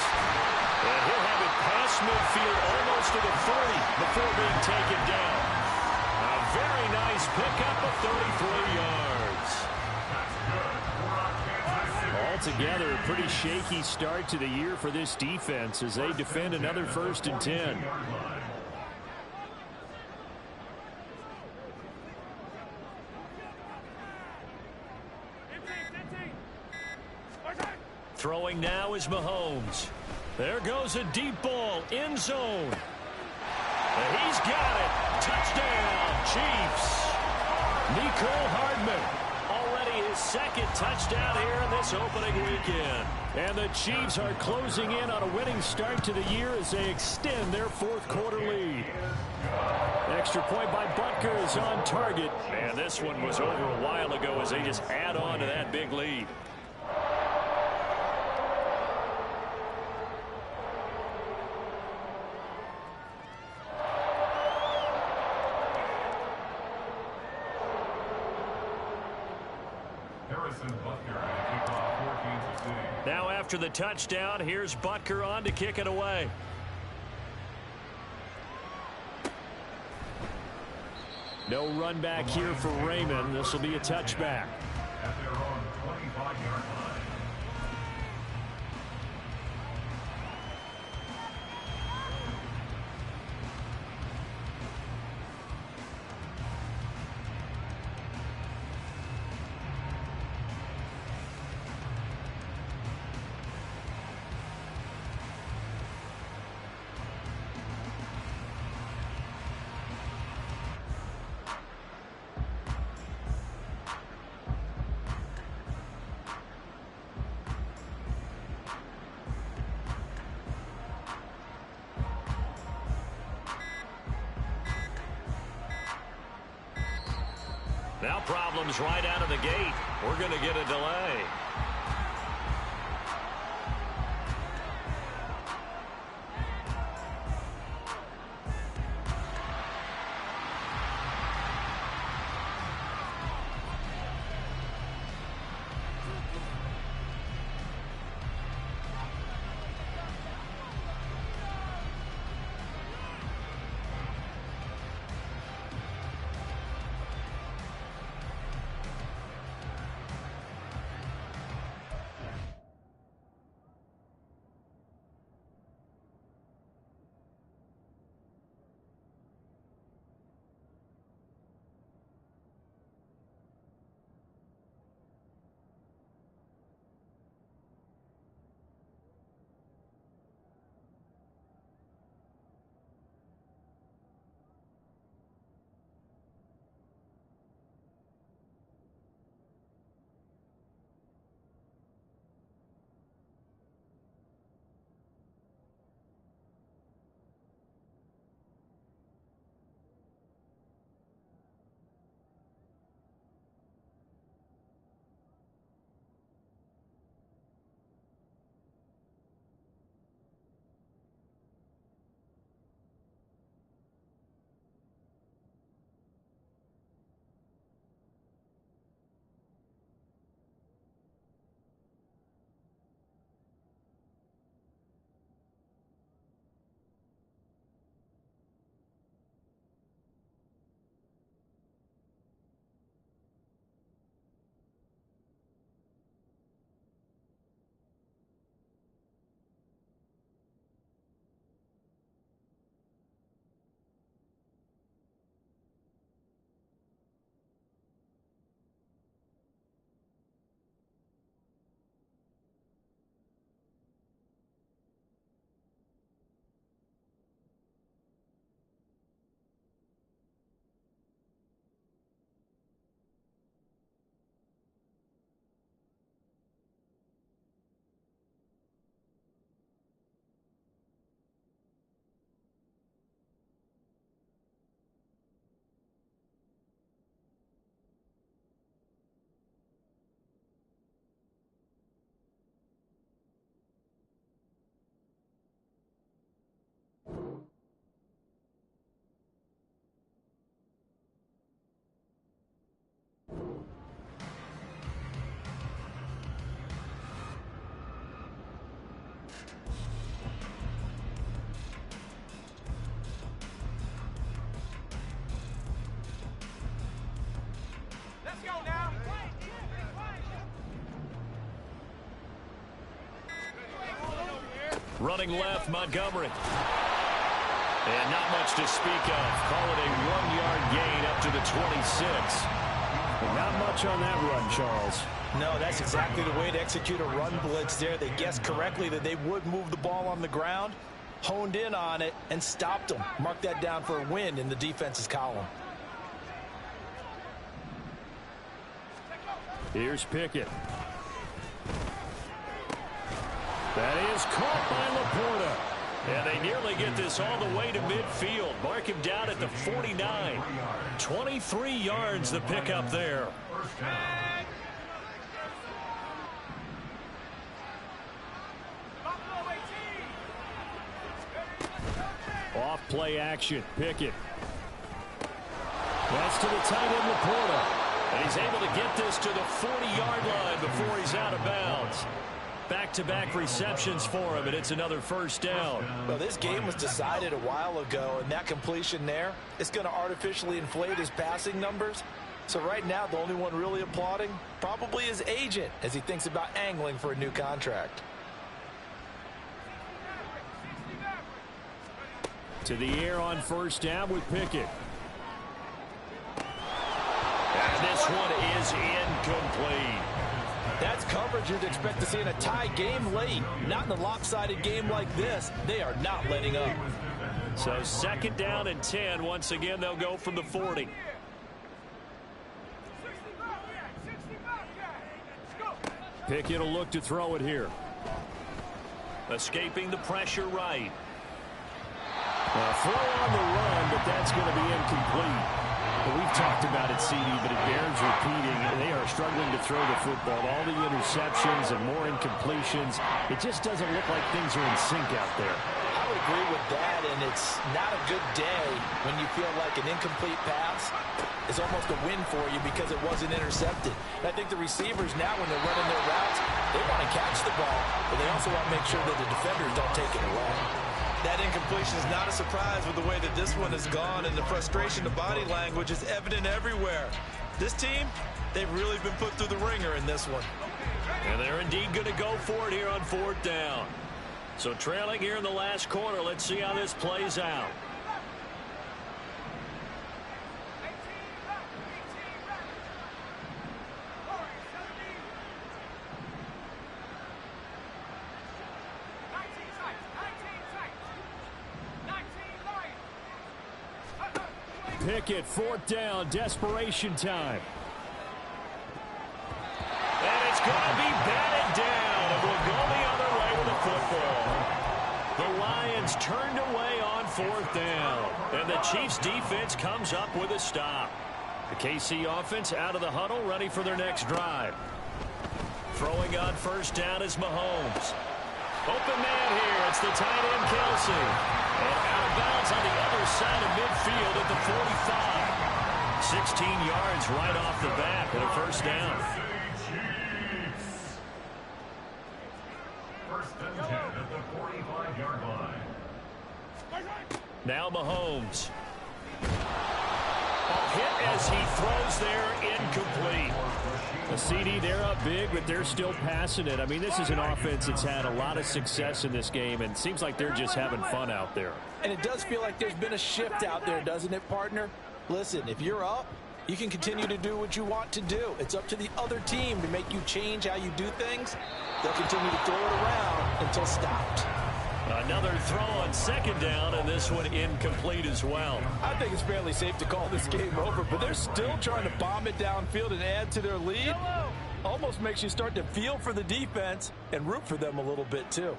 Speaker 3: And he'll have it past midfield almost to the 30 before being taken down. A very nice pickup of 33 yards.
Speaker 6: Altogether, a pretty shaky start to the year for this defense as they defend another 1st and 10.
Speaker 3: Throwing now is Mahomes. There goes a deep ball, end zone. And he's got it. Touchdown, Chiefs. Mecole Hardman, already his 2nd touchdown here in this opening weekend.
Speaker 6: And the Chiefs are closing in on a winning start to the year as they extend their 4th quarter lead. Extra point by Butker is on target.
Speaker 3: And this one was over a while ago as they just add on to that big lead. Now after the touchdown, here's Butker on to kick it away. No run back here for Raymond. This will be a touchback.
Speaker 7: At their own 25-yard line.
Speaker 3: Now problems right out of the gate. We're going to get a delay. Running left, Montgomery. And not much to speak of. Call it a 1-yard gain up to the 26.
Speaker 6: Not much on that run, Charles.
Speaker 5: No, that's exactly the way to execute a run blitz there. They guessed correctly that they would move the ball on the ground, honed in on it, and stopped them. Mark that down for a win in the defense's column.
Speaker 6: Here's Pickett. That is caught by Laporta.
Speaker 3: And they nearly get this all the way to midfield. Mark him down at the 49. 23 yards the pickup there.
Speaker 6: Off play action. Pickett. That's to the tight end, Laporta.
Speaker 3: And he's able to get this to the 40-yard line before he's out of bounds. Back-to-back receptions for him, and it's another first down.
Speaker 5: Well, this game was decided a while ago, and that completion there is going to artificially inflate his passing numbers. So right now, the only one really applauding probably his agent as he thinks about angling for a new contract.
Speaker 6: To the air on first down with Pickett.
Speaker 3: And this one is incomplete.
Speaker 5: That's coverage you'd expect to see in a tie game late. Not in a lopsided game like this. They are not letting up.
Speaker 3: So second down and 10. Once again, they'll go from the 40.
Speaker 6: Pickett will look to throw it here.
Speaker 3: Escaping the pressure right.
Speaker 6: Throw on the run, but that's going to be incomplete. Well, we've talked about it, CD, but it bears repeating. They are struggling to throw the football. All the interceptions and more incompletions. It just doesn't look like things are in sync out there.
Speaker 5: I would agree with that, and it's not a good day when you feel like an incomplete pass is almost a win for you because it wasn't intercepted. And I think the receivers now, when they're running their routes, they want to catch the ball, but they also want to make sure that the defenders don't take it away.
Speaker 8: That incompletion is not a surprise with the way that this one has gone, and the frustration, the body language is evident everywhere. This team, they've really been put through the ringer in this one.
Speaker 3: And they're indeed going to go for it here on fourth down. So trailing here in the last quarter, let's see how this plays out.
Speaker 6: Pickett, fourth down, desperation time.
Speaker 3: And it's going to be batted down, and we'll go the other way with the football. The Lions turned away on fourth down, and the Chiefs defense comes up with a stop. The KC offense out of the huddle, ready for their next drive. Throwing on first down is Mahomes. Open man here, it's the tight end Kelsey. And out of bounds on the other side of midfield at the 45. 16 yards right off the bat and a first down.
Speaker 7: First and 10 at the 45-yard line.
Speaker 3: Now Mahomes. Hit as he throws there, incomplete.
Speaker 6: A CD, they're up big, but they're still passing it. I mean, this is an offense that's had a lot of success in this game, and it seems like they're just having fun out there.
Speaker 5: And it does feel like there's been a shift out there, doesn't it, partner? Listen, if you're up, you can continue to do what you want to do. It's up to the other team to make you change how you do things. They'll continue to throw it around until stopped.
Speaker 3: Another throw on second down, and this one incomplete as well.
Speaker 5: I think it's fairly safe to call this game over, but they're still trying to bomb it downfield and add to their lead. Almost makes you start to feel for the defense and root for them a little bit, too.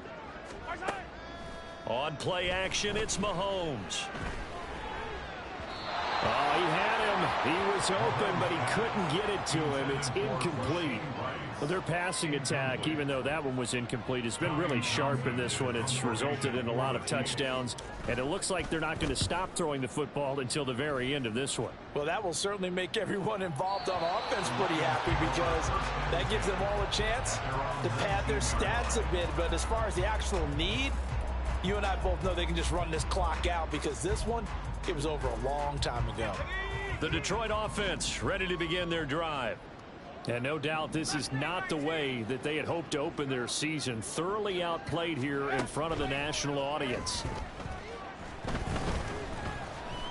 Speaker 3: On play action, it's Mahomes.
Speaker 6: Oh, he had him. He was open, but he couldn't get it to him. It's incomplete. Well, their passing attack, even though that one was incomplete, has been really sharp in this one. It's resulted in a lot of touchdowns, and it looks like they're not going to stop throwing the football until the very end of this one.
Speaker 5: Well, that will certainly make everyone involved on offense pretty happy because that gives them all a chance to pad their stats a bit. But as far as the actual need, you and I both know they can just run this clock out because this one, it was over a long time ago.
Speaker 3: The Detroit offense ready to begin their drive.
Speaker 6: And no doubt this is not the way that they had hoped to open their season. Thoroughly outplayed here in front of the national audience.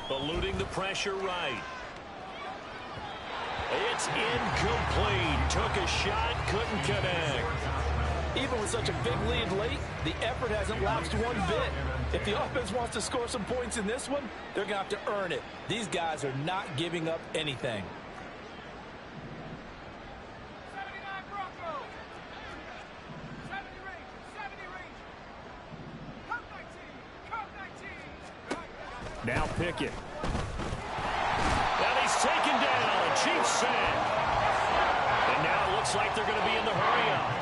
Speaker 3: Eluding the pressure right. It's incomplete. Took a shot, couldn't connect.
Speaker 5: Even with such a big lead late, the effort hasn't lapsed one bit. If the offense wants to score some points in this one, they're going to have to earn it. These guys are not giving up anything.
Speaker 6: Now Pickett.
Speaker 3: And he's taken down. Chiefs sack. And now it looks like they're going to be in the hurry-up.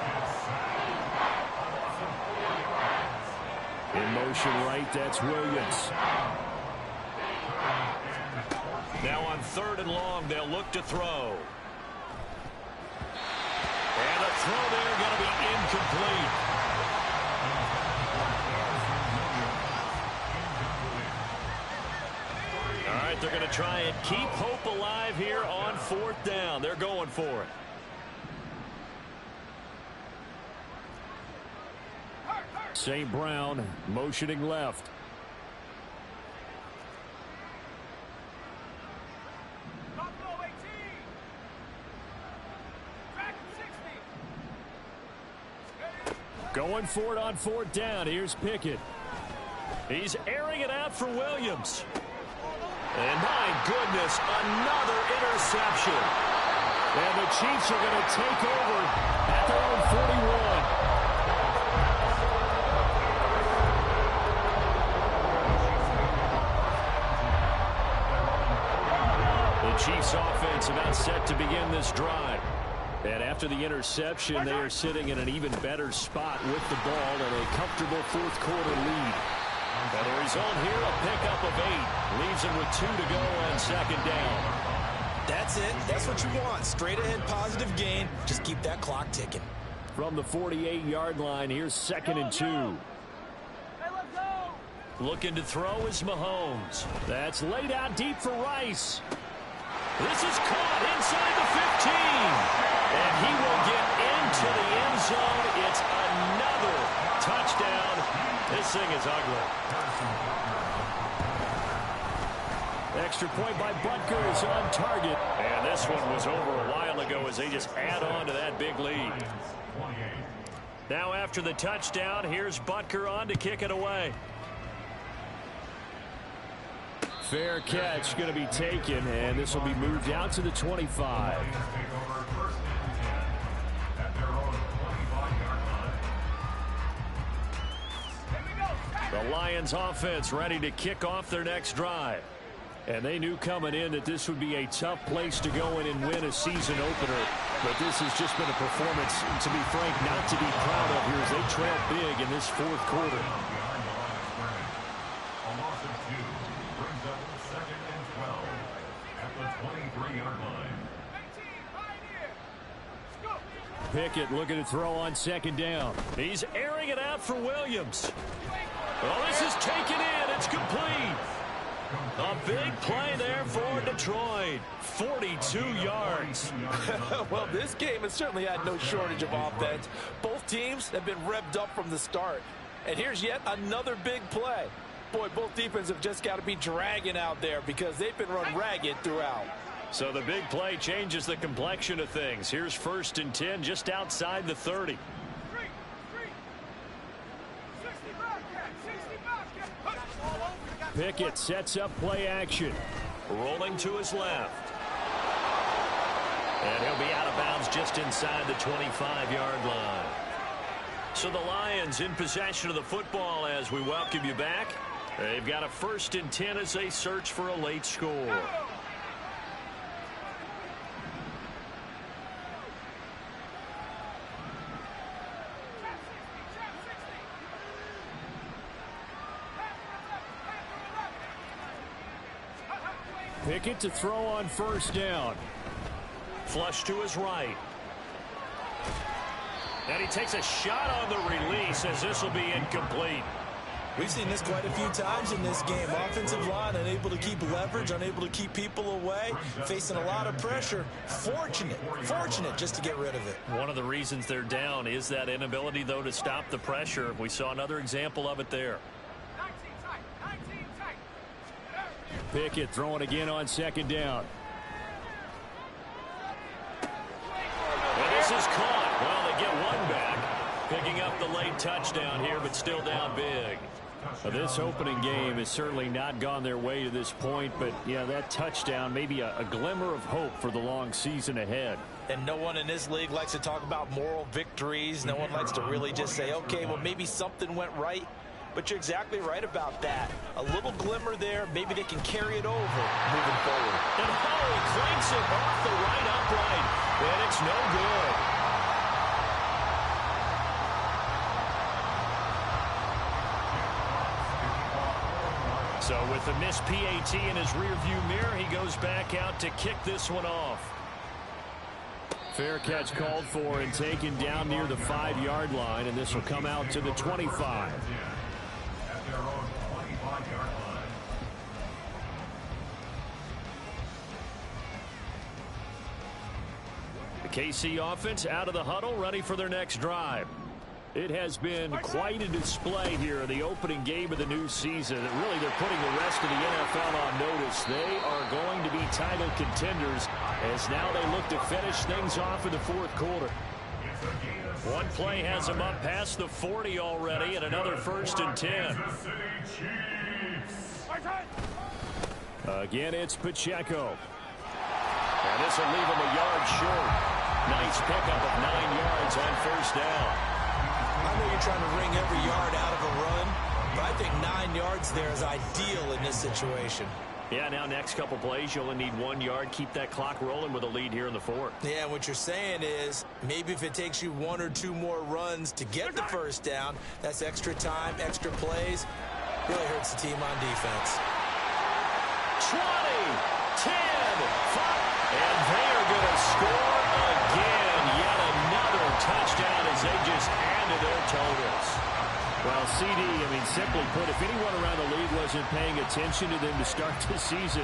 Speaker 6: In motion right, that's Williams.
Speaker 3: Now on third and long, they'll look to throw. And a throw there going to be incomplete. All right, they're going to try and keep hope alive here on 4th down. They're going for it.
Speaker 6: St. Brown motioning left. Going for it on 4th down. Here's Pickett.
Speaker 3: He's airing it out for Williams. And my goodness, another interception.
Speaker 6: And the Chiefs are going to take over at their own 41.
Speaker 3: The Chiefs offense about set to begin this drive. And after the interception, they are sitting in an even better spot with the ball and a comfortable 4th quarter lead. And the result here, a pickup of 8. Leaves them with 2 to go on 2nd down.
Speaker 8: That's it. That's what you want. Straight ahead positive gain. Just keep that clock ticking.
Speaker 6: From the 48-yard line, here's 2nd and 2.
Speaker 3: Looking to throw is Mahomes.
Speaker 6: That's laid out deep for Rice.
Speaker 3: This is caught inside the 15. And he will get into the end zone. It's another touchdown. This thing is ugly.
Speaker 6: Extra point by Butker is on target.
Speaker 3: And this one was over a while ago as they just add on to that big lead. Now after the touchdown, here's Butker on to kick it away.
Speaker 6: Fair catch going to be taken, and this will be moved out to the 25.
Speaker 3: The Lions offense ready to kick off their next drive.
Speaker 6: And they knew coming in that this would be a tough place to go in and win a season opener. But this has just been a performance, to be frank, not to be proud of here as they trail big in this 4th quarter.
Speaker 7: A loss of 2 brings up 2nd and 12 at the 23-yard line.
Speaker 6: Pickett looking to throw on 2nd down.
Speaker 3: He's airing it out for Williams. Well, this is taken in. It's complete. A big play there for Detroit. 42 yards.
Speaker 5: Well, this game has certainly had no shortage of offense. Both teams have been revved up from the start. And here's yet another big play. Boy, both defenses have just got to be dragging out there because they've been run ragged throughout.
Speaker 3: So the big play changes the complexion of things. Here's 1st and 10 just outside the 30.
Speaker 6: Pickett sets up play action.
Speaker 3: Rolling to his left. And he'll be out of bounds just inside the 25-yard line. So the Lions in possession of the football as we welcome you back. They've got a 1st and 10 as they search for a late score.
Speaker 6: Pickett to throw on 1st down.
Speaker 3: Flush to his right. And he takes a shot on the release as this will be incomplete.
Speaker 8: We've seen this quite a few times in this game. Offensive line unable to keep leverage, unable to keep people away, facing a lot of pressure. Fortunate just to get rid of it.
Speaker 3: One of the reasons they're down is that inability, though, to stop the pressure. We saw another example of it there.
Speaker 6: Pickett throwing again on 2nd down.
Speaker 3: And this is caught. Well, they get one back. Picking up the late touchdown here, but still down big.
Speaker 6: This opening game has certainly not gone their way to this point, but yeah, that touchdown may be a glimmer of hope for the long season ahead.
Speaker 5: And no one in this league likes to talk about moral victories. No one likes to really just say, okay, well, maybe something went right. But you're exactly right about that. A little glimmer there. Maybe they can carry it over moving forward.
Speaker 3: And Howie clanks it off the right upright. And it's no good. So with the missed PAT in his rearview mirror, he goes back out to kick this one off. Fair catch called for and taken down near the 5-yard line, and this will come out to the 25.
Speaker 7: At their own 25-yard line.
Speaker 3: The KC offense out of the huddle, ready for their next drive. It has been quite a display here in the opening game of the new season. Really, they're putting the rest of the NFL on notice. They are going to be title contenders as now they look to finish things off in the fourth quarter. One play has them up past the 40 already, and another 1st and 10. Again, it's Pacheco. And this will leave him a yard short. Nice pickup of 9 yards on 1st down.
Speaker 8: I know you're trying to wring every yard out of a run, but I think 9 yards there is ideal in this situation.
Speaker 3: Yeah, now next couple plays, you only need 1 yard. Keep that clock rolling with a lead here in the 4th.
Speaker 8: Yeah, what you're saying is maybe if it takes you 1 or 2 more runs to get the 1st down, that's extra time, extra plays. Really hurts the team on defense.
Speaker 3: 20, 10, 5, and they are going to score again. Yet another touchdown as they just add to their totals. Well, CD, simply put, if anyone around the league wasn't paying attention to them to start the season,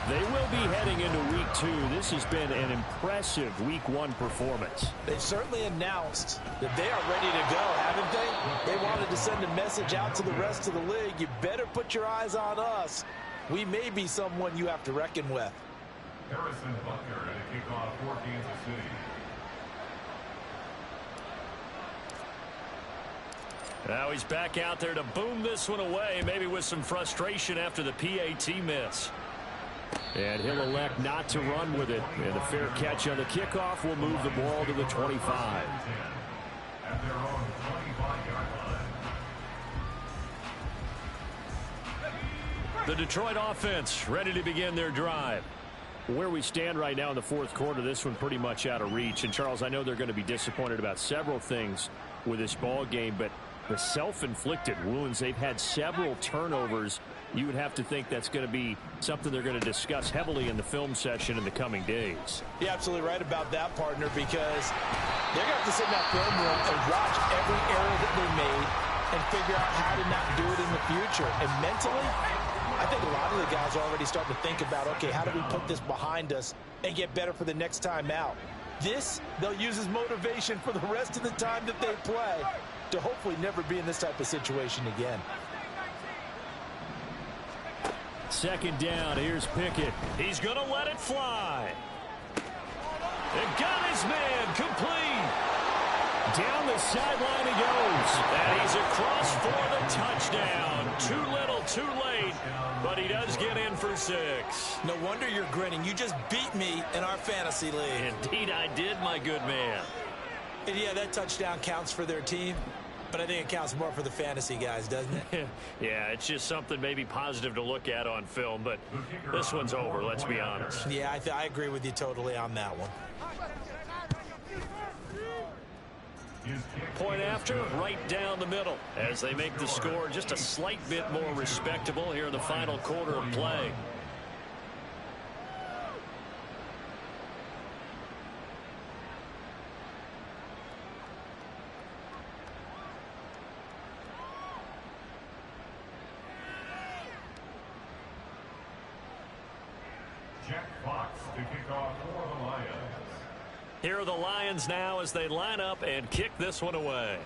Speaker 3: they will be heading into week 2. This has been an impressive week 1 performance.
Speaker 8: They've certainly announced that they are ready to go, haven't they? They wanted to send a message out to the rest of the league. You better put your eyes on us. We may be someone you have to reckon with.
Speaker 7: Harrison Butker to kick off for Kansas City.
Speaker 3: Now he's back out there to boom this one away, maybe with some frustration after the PAT miss. And he'll elect not to run with it. And the fair catch on the kickoff will move the ball to the 25.
Speaker 7: At their own 25-yard line.
Speaker 3: The Detroit offense ready to begin their drive. Where we stand right now in the 4th quarter, this one pretty much out of reach. And, Charles, I know they're going to be disappointed about several things with this ball game, but the self-inflicted wounds, they've had several turnovers. You would have to think that's going to be something they're going to discuss heavily in the film session in the coming days.
Speaker 8: You're absolutely right about that, partner, because they're going to have to sit in that film room and watch every error that they made and figure out how to not do it in the future. And mentally, I think a lot of the guys are already starting to think about, okay, how do we put this behind us and get better for the next time out? This, they'll use as motivation for the rest of the time that they play to hopefully never be in this type of situation again.
Speaker 3: 2nd down, here's Pickett. He's going to let it fly. And got his man complete. Down the sideline he goes. And he's across for the touchdown. Too little, too late. But he does get in for 6.
Speaker 8: No wonder you're grinning. You just beat me in our fantasy league.
Speaker 3: Indeed I did, my good man.
Speaker 8: And yeah, that touchdown counts for their team, but I think it counts more for the fantasy guys, doesn't it?
Speaker 3: Yeah, it's just something maybe positive to look at on film, but this one's over, let's be honest.
Speaker 8: Yeah, I agree with you totally on that one.
Speaker 3: Point after, right down the middle, as they make the score just a slight bit more respectable here in the final quarter of play.
Speaker 7: Jack Fox to kick off for the Lions.
Speaker 3: Here are the Lions now as they line up and kick this one away.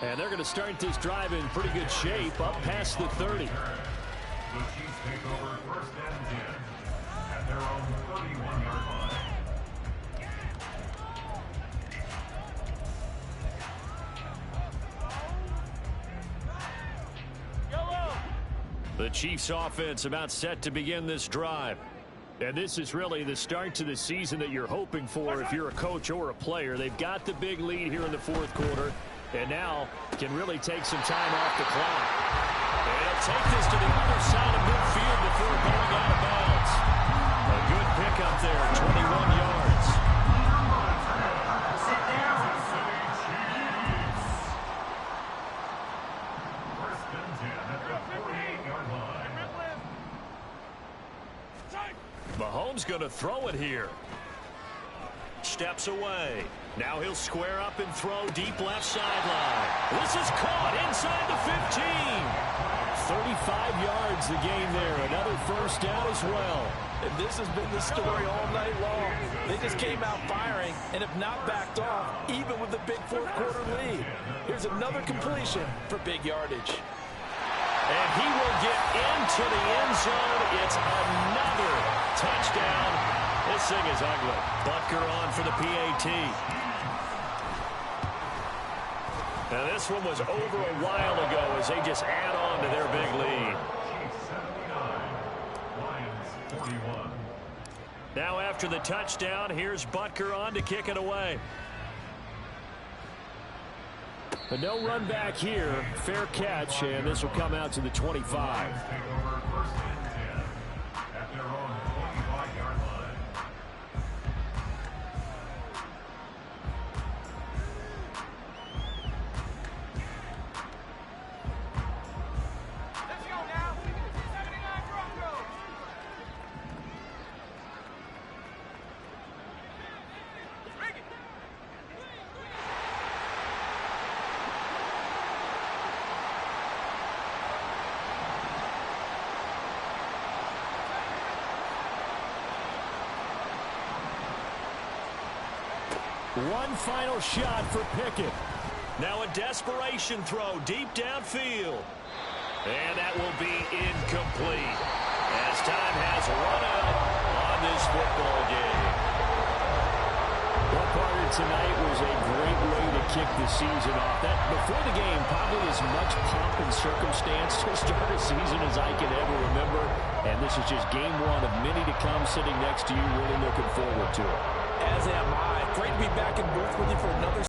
Speaker 3: And they're going to start this drive in pretty good shape up past the 30.
Speaker 7: The Chiefs take over 1st and 10 at their own 31-yard line.
Speaker 3: The Chiefs offense about set to begin this drive. And this is really the start to the season that you're hoping for if you're a coach or a player. They've got the big lead here in the 4th quarter and now can really take some time off the clock. They'll take this to the other side of midfield before going out of bounds. A good pickup there, 21 yards. Mahomes going to throw it here. Steps away. Now he'll square up and throw deep left sideline. This is caught inside the 15.
Speaker 6: 35 yards the gain there. Another first down as well.
Speaker 5: And this has been the story all night long. They just came out firing and have not backed off, even with the big fourth quarter lead. Here's another completion for big yardage.
Speaker 3: And he will get into the end zone. It's another touchdown. This thing is ugly. Butker on for the PAT. Now this one was over a while ago as they just add on to their big lead. Now after the touchdown, here's Butker on to kick it away.
Speaker 6: But no run back here. Fair catch, and this will come out to the 25. One final shot for Pickett.
Speaker 3: Now a desperation throw deep downfield. And that will be incomplete as time has run out on this football game.
Speaker 6: Well, Carter, tonight was a great way to kick the season off. That before the game, probably as much pomp and circumstance to start a season as I can ever remember. And this is just game one of many to come sitting next to you. Really looking forward to it.
Speaker 5: As am I. Great to be back in booth with you for another